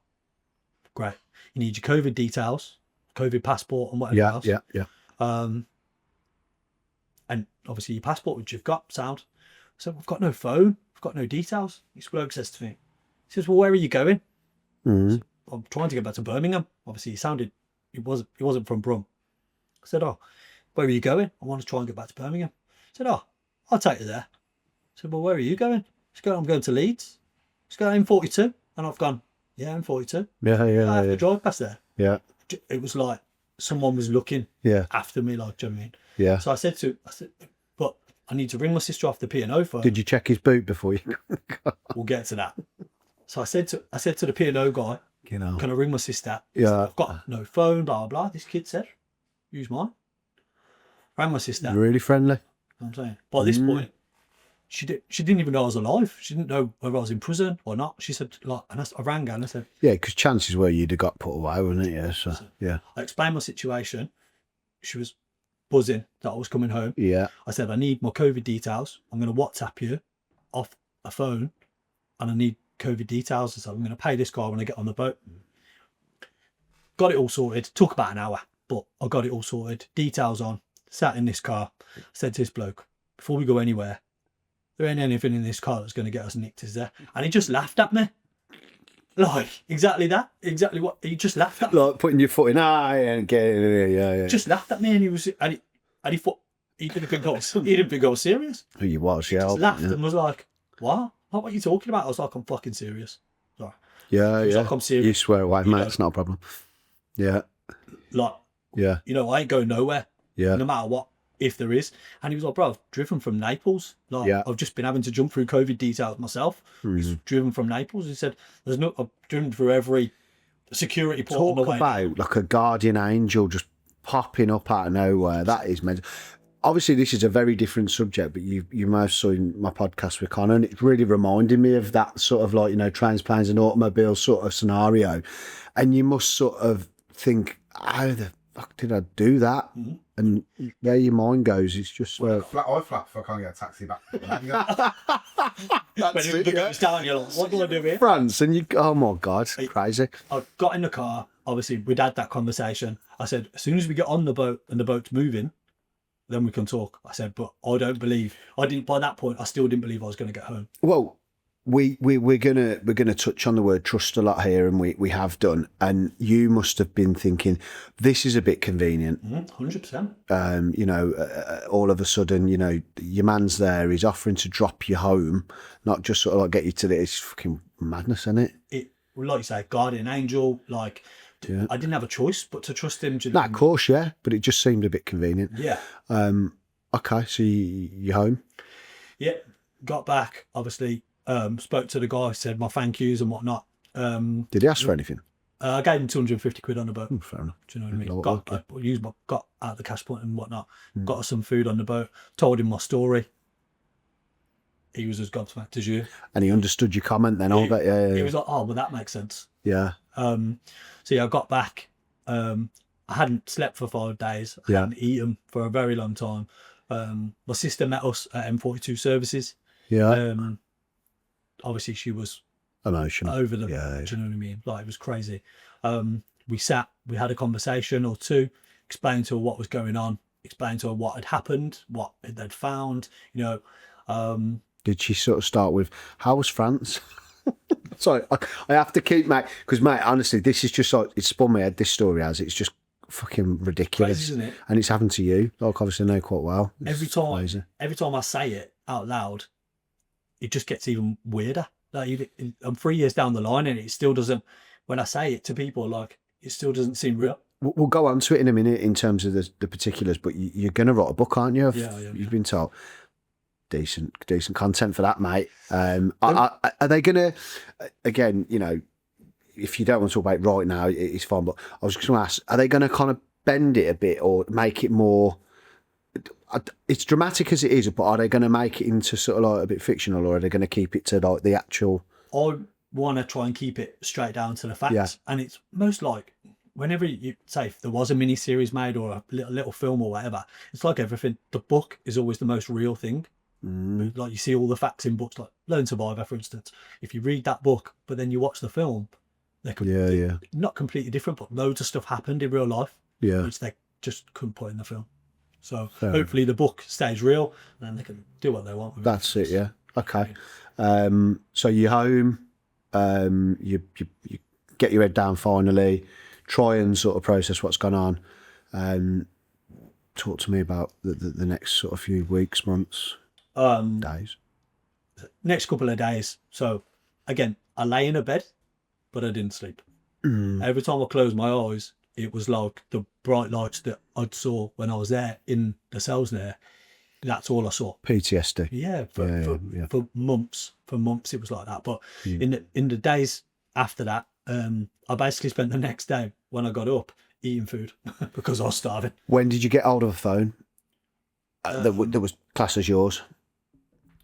Speaker 2: Great. You need your COVID details, COVID passport and whatever
Speaker 1: Yeah,
Speaker 2: else.
Speaker 1: yeah, yeah.
Speaker 2: And obviously your passport, which you've got, sound. So "We've got no phone, we've got no details." This bloke says to me, he says, "Well, where are you going?"
Speaker 1: Mm.
Speaker 2: "I'm trying to get back to Birmingham." Obviously he wasn't from Brum. I said, "Oh, where are you going?" "I want to try and get back to Birmingham." I said, "Oh, I'll take you there." I said, "Well, where are you going?" He's going, "I'm going to Leeds." He's going, "M42." And I've gone, "Yeah, M42.
Speaker 1: Yeah,
Speaker 2: I
Speaker 1: yeah,
Speaker 2: have
Speaker 1: yeah.
Speaker 2: to drive past there."
Speaker 1: Yeah,
Speaker 2: It was like someone was looking
Speaker 1: yeah,
Speaker 2: after me, like, do you know what I mean?
Speaker 1: yeah.
Speaker 2: So I said, "But I need to ring my sister off the P&O phone."
Speaker 1: Did you check his boot before you?
Speaker 2: We'll get to that. So I said to the P&O guy,
Speaker 1: You know.
Speaker 2: "Can I ring my sister?" He said,
Speaker 1: Yeah.
Speaker 2: "I've got no phone, blah, blah, blah." This kid said, "Use mine." Rang my sister.
Speaker 1: Really friendly.
Speaker 2: I'm saying. But at this point, she didn't even know I was alive. She didn't know whether I was in prison or not. She said, like, and I rang her and I said,
Speaker 1: Yeah, because chances were you'd have got put away, wouldn't it? Yeah. So yeah,
Speaker 2: I explained my situation. She was buzzing that I was coming home.
Speaker 1: yeah,
Speaker 2: I said, "I need my COVID details. I'm going to WhatsApp you off a phone and I need COVID details." I said, "I'm going to pay this guy when I get on the boat." Got it all sorted. Took about an hour, but I got it all sorted. Details on. Sat in this car. Said to this bloke, "Before we go anywhere, there ain't anything in this car that's going to get us nicked, is there?" And he just laughed at me. Like, exactly that. Exactly what. He just laughed at me.
Speaker 1: like putting your foot in. And getting it. Yeah, yeah.
Speaker 2: Just laughed at me, and he thought he didn't think I was serious.
Speaker 1: Who you was? Yeah.
Speaker 2: Just laughed
Speaker 1: Yeah.
Speaker 2: and was like, "What? What are you talking about?" I was like, "I'm fucking serious." Sorry.
Speaker 1: Yeah,
Speaker 2: was
Speaker 1: yeah.
Speaker 2: like, "I'm serious."
Speaker 1: You swear away, mate.
Speaker 2: know.
Speaker 1: It's not a problem. Yeah,
Speaker 2: Like,
Speaker 1: yeah,
Speaker 2: I ain't going nowhere.
Speaker 1: yeah.
Speaker 2: No matter what, if there is. And he was like, "Bro, I've driven from Naples. Like,
Speaker 1: Yeah.
Speaker 2: I've just been having to jump through COVID details myself." He's driven from Naples. He said, I've driven through every security port on the
Speaker 1: Talk
Speaker 2: way."
Speaker 1: about like a guardian angel just popping up out of nowhere. That is mental. Obviously, this is a very different subject, but you may have seen my podcast with Connor, and it's really reminding me of that sort of like, trains, planes, and automobiles sort of scenario. And you must sort of think, how the fuck did I do that? And where your mind goes, it's just
Speaker 3: I flap if I can't get a taxi back.
Speaker 2: When you look at us down, you're like, "What do I do here?"
Speaker 1: France, and you, oh my God, crazy.
Speaker 2: I got in the car. Obviously, we'd had that conversation. I said, "As soon as we get on the boat and the boat's moving, then we can talk." I said, "But I didn't, by that point, I still didn't believe I was going to get home."
Speaker 1: Well, we're gonna touch on the word trust a lot here, and we have done. And you must have been thinking, this is a bit convenient.
Speaker 2: 100%.
Speaker 1: All of a sudden, your man's there. He's offering to drop you home, not just sort of like get you to the. It's fucking madness, isn't it?
Speaker 2: It, like you say, guardian angel. Like,
Speaker 1: Yeah.
Speaker 2: I didn't have a choice but to trust him.
Speaker 1: No, of course, yeah, but it just seemed a bit convenient.
Speaker 2: Yeah.
Speaker 1: Okay, so you're home.
Speaker 2: Yeah. Got back, obviously, spoke to the guy, said my thank yous and whatnot.
Speaker 1: Did he ask for anything?
Speaker 2: I gave him 250 quid on the boat.
Speaker 1: Fair enough.
Speaker 2: Do you know what I mean?
Speaker 1: Lot of work,
Speaker 2: Got out the cash point and whatnot. Got us some food on the boat. Told him my story. He was as gobsmacked as you.
Speaker 1: And he understood your comment then, all that. Yeah,
Speaker 2: He
Speaker 1: yeah,
Speaker 2: was like, "Oh, well, that makes sense."
Speaker 1: yeah.
Speaker 2: So yeah, I got back. I hadn't slept for 5 days. I
Speaker 1: Yeah.
Speaker 2: hadn't eaten for a very long time. My sister met us at M42 services.
Speaker 1: Yeah.
Speaker 2: Obviously, she was
Speaker 1: Emotional.
Speaker 2: over them.
Speaker 1: Yeah,
Speaker 2: Do you know what I mean? Like, it was crazy. We sat, we had a conversation or two, explained to her what was going on, explained to her what had happened, what they'd found.
Speaker 1: Did she sort of start with, how was France? Sorry, I have to keep, mate, because, mate, honestly, this is just like, it's spun my head, this story has. It's just fucking ridiculous.
Speaker 2: Crazy, isn't it?
Speaker 1: And it's happened to you, like, obviously I know quite well. It's
Speaker 2: Every time I say it out loud, it just gets even weirder. Like, I'm 3 years down the line and it still doesn't, when I say it to people, like, it still doesn't seem real.
Speaker 1: We'll go on to it in a minute in terms of the particulars, but you're going to write a book, aren't you? You've been told. Decent content for that, mate. Are they going to, again, you know, if you don't want to talk about it right now, it's fine, but I was just going to ask, are they going to kind of bend it a bit or make it more, it's dramatic as it is, but are they going to make it into sort of like a bit fictional, or are they going to keep it to like the actual?
Speaker 2: I want to try and keep it straight down to the facts.
Speaker 1: Yeah.
Speaker 2: And it's most like, whenever you say if there was a mini series made or a little film or whatever, it's like everything. The book is always the most real thing. Like you see all the facts in books, like Lone Survivor, for instance. If you read that book, but then you watch the film, they're not completely different, but loads of stuff happened in real life, which they just couldn't put in the film. So hopefully the book stays real, and then they can do what they want with
Speaker 1: That's it, yeah. Okay. So you're home, you get your head down finally, try and sort of process what's gone on. Talk to me about the next sort of few weeks, months, days.
Speaker 2: Next couple of days. So again, I lay in a bed, but I didn't sleep. Every time I closed my eyes, it was like the bright lights that I saw when I was there in the cells there. That's all I saw.
Speaker 1: PTSD.
Speaker 2: Yeah, for months. For months it was like that. But in the days after that, I basically spent the next day when I got up eating food because I was starving.
Speaker 1: When did you get hold of a phone that was classed as yours?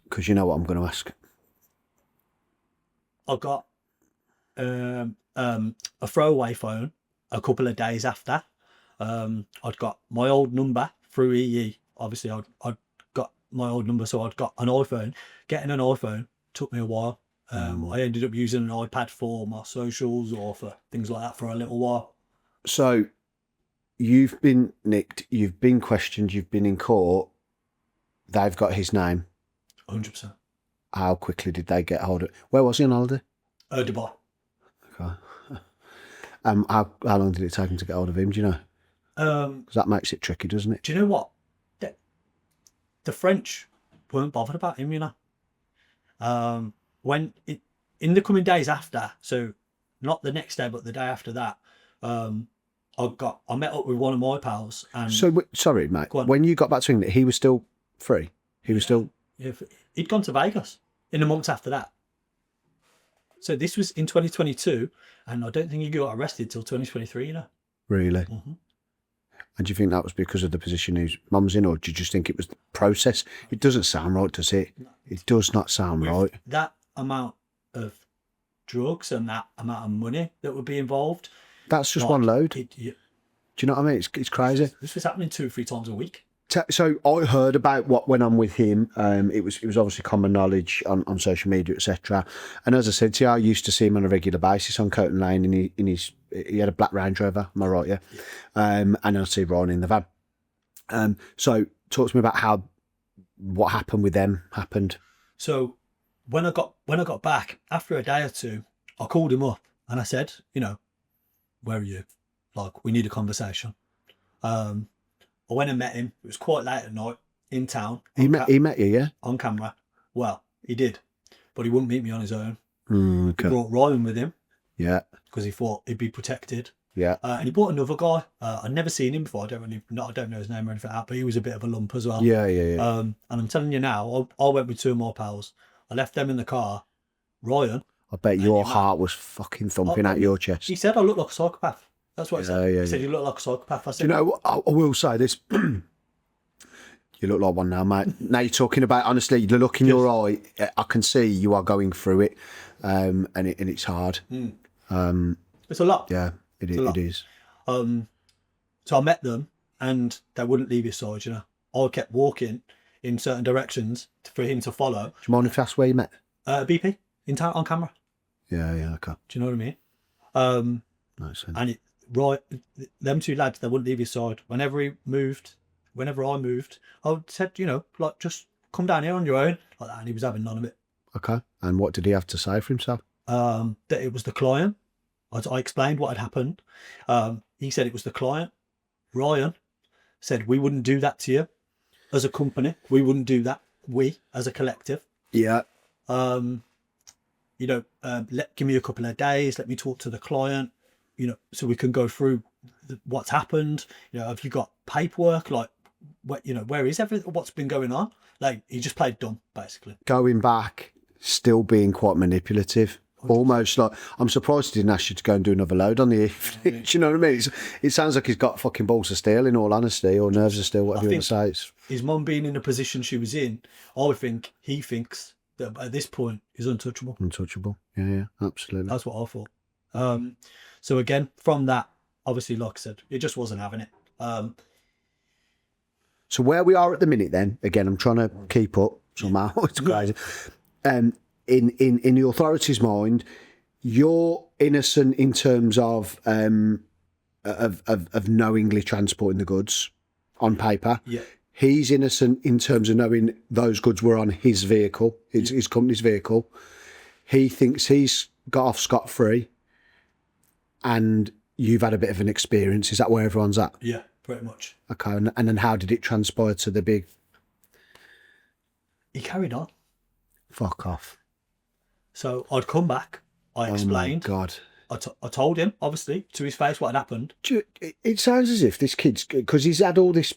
Speaker 1: Because you know what I'm going to ask.
Speaker 2: I got a throwaway phone a couple of days after. I'd got my old number through EE. Obviously, I'd got my old number, so I'd got an iPhone. Getting an iPhone took me a while. I ended up using an iPad for my socials or for things like that for a little while.
Speaker 1: So you've been nicked, you've been questioned, you've been in court. They've got his name.
Speaker 2: 100%.
Speaker 1: How quickly did they get hold of it? Where was he on holiday?
Speaker 2: Dubai.
Speaker 1: Okay. How long did it take him to get hold of him? Do you know? Because that makes it tricky, doesn't it?
Speaker 2: Do you know what? The French weren't bothered about him, you know. In the coming days after, so not the next day, but the day after that, I met up with one of my pals. And
Speaker 1: so sorry, mate. When you got back to England, he was still free. He was still.
Speaker 2: Yeah, he'd gone to Vegas in the months after that. So this was in 2022, and I don't think he got arrested till 2023. You know.
Speaker 1: Really. Mm-hmm. And do you think that was because of the position his mum's in, or do you just think it was the process? It doesn't sound right, does it? It does not sound right.
Speaker 2: That amount of drugs and that amount of money that would be involved.
Speaker 1: That's just one load. Do you know what I mean? It's crazy.
Speaker 2: This was happening 2 or 3 times a week.
Speaker 1: So I heard about what went on with him. It was obviously common knowledge on social media, etc. And as I said to you, I used to see him on a regular basis on Coton Lane. He had a black Range Rover. Am I right? Yeah. And I'd see Ryan in the van. So talk to me about what happened with them happened.
Speaker 2: So when I got back after a day or two, I called him up and I said, you know, where are you? Like, we need a conversation. I went and met him. It was quite late at night in town.
Speaker 1: He met you, yeah?
Speaker 2: On camera. Well, he did, but he wouldn't meet me on his own.
Speaker 1: Okay.
Speaker 2: He brought Ryan with him.
Speaker 1: Yeah.
Speaker 2: Because he thought he'd be protected.
Speaker 1: Yeah.
Speaker 2: And he brought another guy. I'd never seen him before. I don't know his name or anything like that, but he was a bit of a lump as well.
Speaker 1: Yeah.
Speaker 2: And I'm telling you now, I went with 2 more pals. I left them in the car. Ryan.
Speaker 1: I bet your heart was fucking thumping at your chest.
Speaker 2: He said I look like a psychopath. That's what he said.
Speaker 1: Yeah,
Speaker 2: he said you look like a psychopath. I said,
Speaker 1: do you know what? I will say this. You look like one now, mate. Now you're talking about, honestly, the look in your eye, I can see you are going through it, and it's hard.
Speaker 2: It's a lot.
Speaker 1: Yeah, it is.
Speaker 2: So I met them, and they wouldn't leave his side, you know. I kept walking in certain directions for him to follow.
Speaker 1: Do you mind if I ask where you met?
Speaker 2: BP, in town, on camera.
Speaker 1: Yeah, okay.
Speaker 2: Do you know what I mean?
Speaker 1: No sense.
Speaker 2: And them 2 lads, they wouldn't leave his side. Whenever I moved, I said, you know, like, just come down here on your own, like that, and he was having none of it.
Speaker 1: Okay. And what did he have to say for himself?
Speaker 2: That it was the client. I explained what had happened. He said it was the client. Ryan said, we wouldn't do that to you as a company. We wouldn't do that. We, as a collective.
Speaker 1: Yeah.
Speaker 2: You know, give me a couple of days. Let me talk to the client, you know, so we can go through what's happened. You know, have you got paperwork? Like, what, you know, where is everything? What's been going on? Like, he just played dumb, basically.
Speaker 1: Going back, still being quite manipulative. Almost like, I'm surprised he didn't ask you to go and do another load on the evening. Do you know what I mean? It sounds like he's got fucking balls of steel, in all honesty, or nerves of steel, whatever you want to say.
Speaker 2: His mum being in the position she was in, I think he thinks that at this point he's untouchable.
Speaker 1: Untouchable. Yeah, absolutely.
Speaker 2: That's what I thought. So again, from that, obviously, like I said, it just wasn't having it.
Speaker 1: So where we are at the minute then, again, I'm trying to keep up somehow. It's crazy. In the authorities' mind, you're innocent in terms of knowingly transporting the goods on paper.
Speaker 2: Yeah.
Speaker 1: He's innocent in terms of knowing those goods were on his vehicle, his company's vehicle. He thinks he's got off scot-free, and you've had a bit of an experience. Is that where everyone's at?
Speaker 2: Yeah, pretty much.
Speaker 1: Okay, and then how did it transpire to the big...
Speaker 2: He carried on.
Speaker 1: Fuck off.
Speaker 2: So I'd come back. I explained.
Speaker 1: Oh my God.
Speaker 2: I told him, obviously, to his face what had happened.
Speaker 1: It sounds as if this kid's... Because he's had all this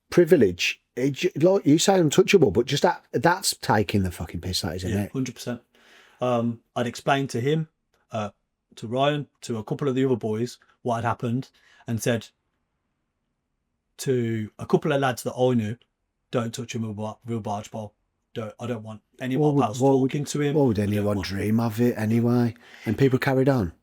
Speaker 1: privilege. Like you say, untouchable, but just that's taking the fucking piss, that, isn't it?
Speaker 2: 100%. I'd explained to him, to Ryan, to a couple of the other boys what had happened, and said to a couple of lads that I knew, don't touch him with a barge pole. I don't want anyone else talking to him.
Speaker 1: What would anyone dream of it anyway? And people carried on.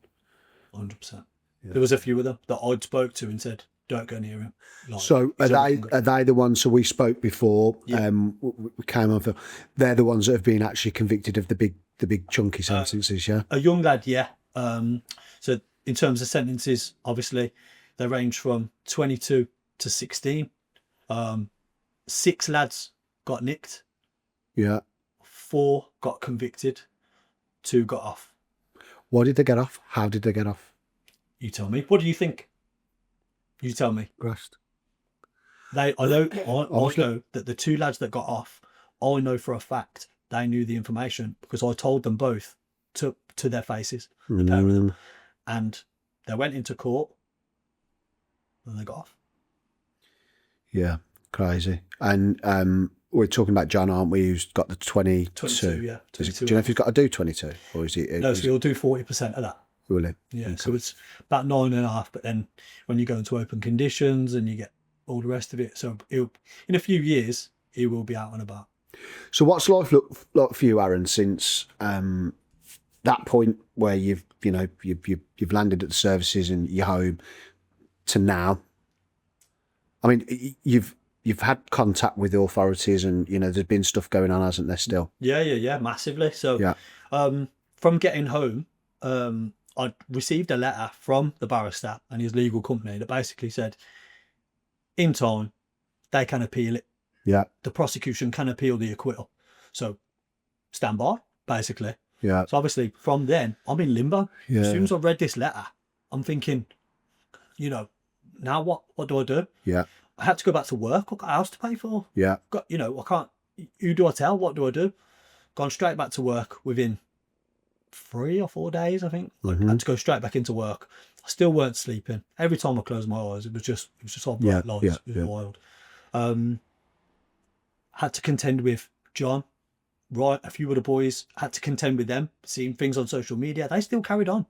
Speaker 2: 100%. Yeah. There was a few of them that I'd spoke to and said, don't go near him. Like,
Speaker 1: so are they the ones? So we spoke before.
Speaker 2: Yeah.
Speaker 1: We came over. They're the ones that have been actually convicted of the big chunky sentences. Yeah.
Speaker 2: A young lad, yeah. So in terms of sentences, obviously, they range from 22 to 16. 6 lads got nicked.
Speaker 1: Yeah.
Speaker 2: 4 got convicted. 2 got off.
Speaker 1: Why did they get off? How did they get off?
Speaker 2: You tell me. What do you think? You tell me.
Speaker 1: Rest.
Speaker 2: I know that the 2 lads that got off, I know for a fact they knew the information because I told them both to their faces. And they went into court and they got off.
Speaker 1: Yeah, crazy. And we're talking about John, aren't we, who's got the 22?
Speaker 2: 22, yeah. 22.
Speaker 1: Do you know if he's got to do 22? Or is he...
Speaker 2: No, so he'll do 40% of that.
Speaker 1: Will he?
Speaker 2: Yeah, so it's about 9.5, but then when you go into open conditions and you get all the rest of it, so in a few years, he will be out and about.
Speaker 1: So what's life look like for you, Arran, since that point where you've landed at the services and you're home to now? I mean, you've had contact with the authorities, and there's been stuff going on, hasn't there? Still.
Speaker 2: Yeah, massively. So,
Speaker 1: yeah.
Speaker 2: From getting home, I received a letter from the barrister and his legal company that basically said, in time, they can appeal it.
Speaker 1: Yeah.
Speaker 2: The prosecution can appeal the acquittal. So, stand by, basically.
Speaker 1: Yeah.
Speaker 2: So obviously, from then, I'm in limbo.
Speaker 1: Yeah.
Speaker 2: As soon as I read this letter, I'm thinking, now what? What do I do?
Speaker 1: Yeah.
Speaker 2: I had to go back to work. I've got a house to pay for.
Speaker 1: Yeah.
Speaker 2: I can't. Who do I tell? What do I do? Gone straight back to work within 3 or 4 days, I think. I had to go straight back into work. I still weren't sleeping. Every time I closed my eyes, it was just all bright lights. It was wild. Had to contend with John, right? A few other boys, had to contend with them, seeing things on social media. They still carried on.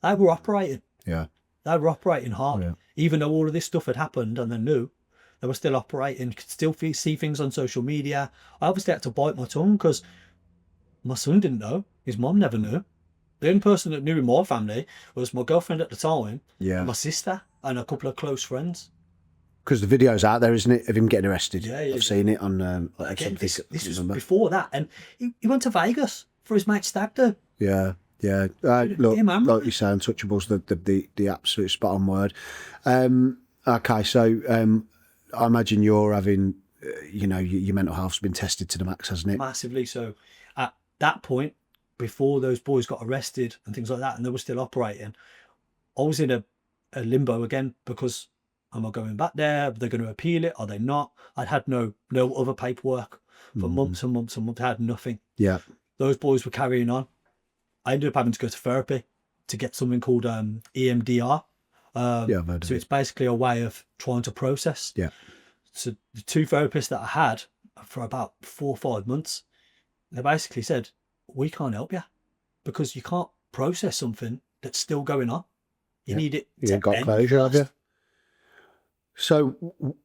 Speaker 2: They were operating.
Speaker 1: Yeah.
Speaker 2: They were operating hard.
Speaker 1: Yeah.
Speaker 2: Even though all of this stuff had happened and they knew, they were still operating, could still see things on social media. I obviously had to bite my tongue because my son didn't know. His mom never knew. The only person that knew in my family was my girlfriend at the time, my sister, and a couple of close friends.
Speaker 1: Because the video's out there, isn't it, of him getting arrested?
Speaker 2: Yeah.
Speaker 1: I've seen it on...
Speaker 2: Again, this was before that, and he went to Vegas for his mate's stag do.
Speaker 1: Yeah. Look, like you say, untouchable's the absolute spot on word. Okay, so I imagine you're having your mental health's been tested to the max, hasn't it?
Speaker 2: Massively. So at that point, before those boys got arrested and things like that, and they were still operating, I was in a limbo again, because am I going back there? Are they going to appeal it? Are they not? I'd had no other paperwork for months and months and months. I had nothing.
Speaker 1: Yeah.
Speaker 2: Those boys were carrying on. I ended up having to go to therapy to get something called EMDR.
Speaker 1: Yeah, I've heard of
Speaker 2: So
Speaker 1: it.
Speaker 2: it's basically a way of trying to process.
Speaker 1: Yeah.
Speaker 2: So the two therapists that I had for about 4 or 5 months, they basically said, we can't help you because you can't process something that's still going on. You need it.
Speaker 1: You ain't got closure, have you? So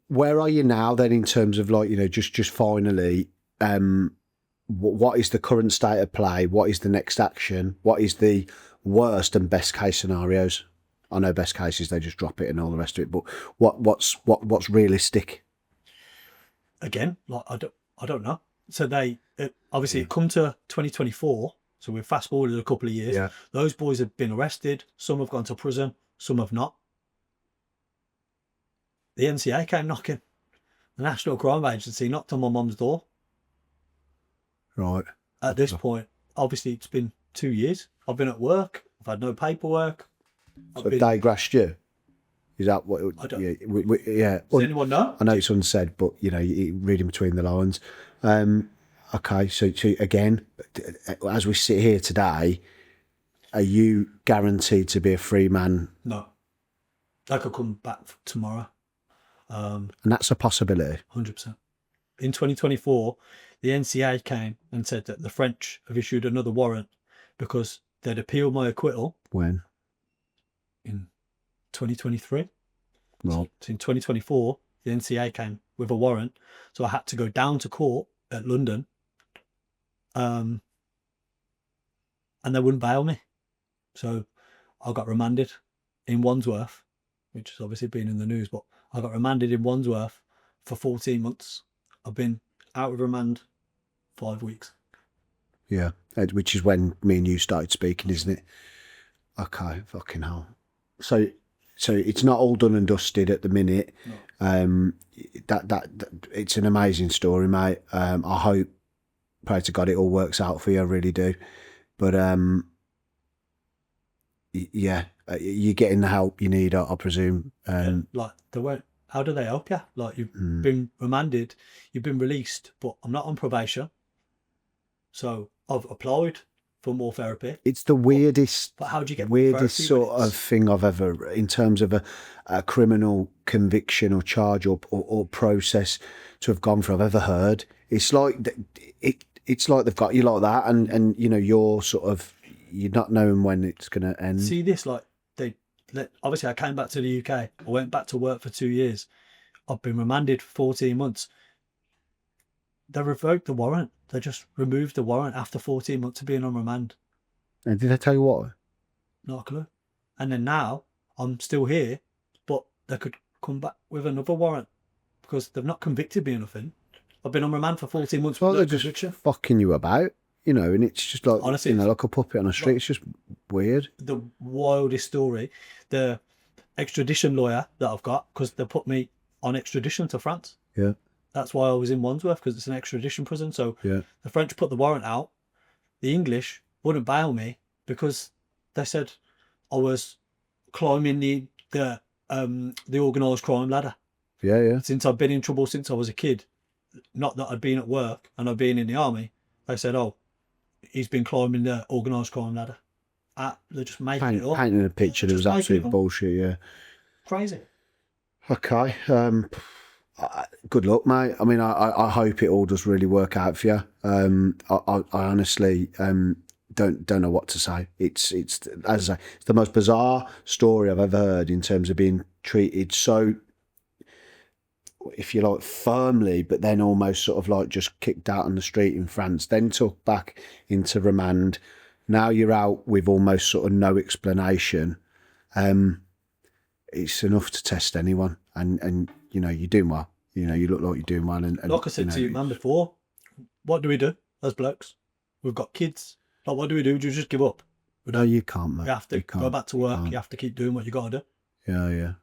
Speaker 1: where are you now then in terms of like, just finally, what is the current state of play? What is the next action? What is the worst and best case scenarios? I know best cases, they just drop it and all the rest of it, but what's realistic?
Speaker 2: Again, like I don't know. So obviously it come to 2024. So we've fast forwarded a couple of years.
Speaker 1: Yeah.
Speaker 2: Those boys have been arrested. Some have gone to prison. Some have not. The NCA came knocking. The National Crime Agency knocked on my mum's door.
Speaker 1: Right.
Speaker 2: At this point, obviously it's been 2 years. I've been at work. I've had no paperwork.
Speaker 1: So they grassed you? Is that what?
Speaker 2: I don't.
Speaker 1: Yeah.
Speaker 2: Does anyone know?
Speaker 1: I know it's unsaid, but you reading between the lines. Okay, so again, as we sit here today, are you guaranteed to be a free man?
Speaker 2: No. I could come back tomorrow.
Speaker 1: And that's a possibility.
Speaker 2: 100%. In 2024, the NCA came and said that the French have issued another warrant because they'd appealed my acquittal.
Speaker 1: When?
Speaker 2: In 2023.
Speaker 1: Right.
Speaker 2: So in 2024, the NCA came with a warrant. So I had to go down to court at London. And they wouldn't bail me. So I got remanded in Wandsworth, which has obviously been in the news, but I got remanded in Wandsworth for 14 months. I've been out of remand 5 weeks.
Speaker 1: Yeah, which is when me and you started speaking, isn't it? Okay, fucking hell. So it's not all done and dusted at the minute.
Speaker 2: No.
Speaker 1: That it's an amazing story, mate. I hope, pray to God, it all works out for you. I really do. But yeah, you're getting the help you need, I presume.
Speaker 2: Like they won't. How do they help you? Like you've been remanded, you've been released, but I'm not on probation. So I've applied for more therapy.
Speaker 1: It's the weirdest,
Speaker 2: but how do you get
Speaker 1: weirdest
Speaker 2: therapy
Speaker 1: sort of thing I've ever, in terms of a criminal conviction or charge or process to have gone through, I've ever heard. It's like it's like they've got you like that, and you're sort of, you're not knowing when it's going to end.
Speaker 2: See this, like obviously I came back to the UK. I went back to work for 2 years. I've been remanded for 14 months. They revoked the warrant. They just removed the warrant after 14 months of being on remand.
Speaker 1: And did I tell you what?
Speaker 2: Not a clue. And then now I'm still here, but they could come back with another warrant because they've not convicted me of nothing. I've been on remand for 14 months.
Speaker 1: Well,
Speaker 2: with no
Speaker 1: they're
Speaker 2: conviction.
Speaker 1: just fucking you about, and it's just like,
Speaker 2: Honestly,
Speaker 1: like a puppet on a street. It's just weird.
Speaker 2: The wildest story. The extradition lawyer that I've got, because they put me on extradition to France.
Speaker 1: Yeah.
Speaker 2: That's why I was in Wandsworth, because it's an extradition prison. So
Speaker 1: yeah.
Speaker 2: The French put the warrant out. The English wouldn't bail me because they said I was climbing the organised crime ladder.
Speaker 1: Yeah, yeah.
Speaker 2: Since I've been in trouble since I was a kid, not that I'd been at work and I'd been in the army, they said, oh, he's been climbing the organised crime ladder. They're just making it up.
Speaker 1: Painting a picture that was absolute bullshit, yeah.
Speaker 2: Crazy.
Speaker 1: Okay. Good luck, mate. I mean, I hope it all does really work out for you. I honestly don't know what to say. It's as I say, it's the most bizarre story I've ever heard in terms of being treated so, if you like, firmly, but then almost sort of like just kicked out on the street in France, then took back into remand. Now you're out with almost sort of no explanation. It's enough to test anyone, and you're doing well. You look like you're doing well. And
Speaker 2: like I said to you, man, before, what do we do as blokes? We've got kids. Like, what do we do? Do you just give up?
Speaker 1: No, you can't, mate.
Speaker 2: You have to go back to work. You have to keep doing what you got to do.
Speaker 1: Yeah.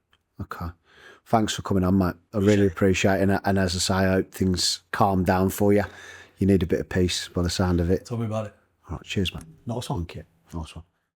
Speaker 1: Okay. Thanks for coming on, mate. I really appreciate it. And as I say, I hope things calm down for you. You need a bit of peace by the sound of it.
Speaker 2: Tell me about it.
Speaker 1: All right, cheers, mate.
Speaker 2: Nice one.
Speaker 1: Thank you. Nice one.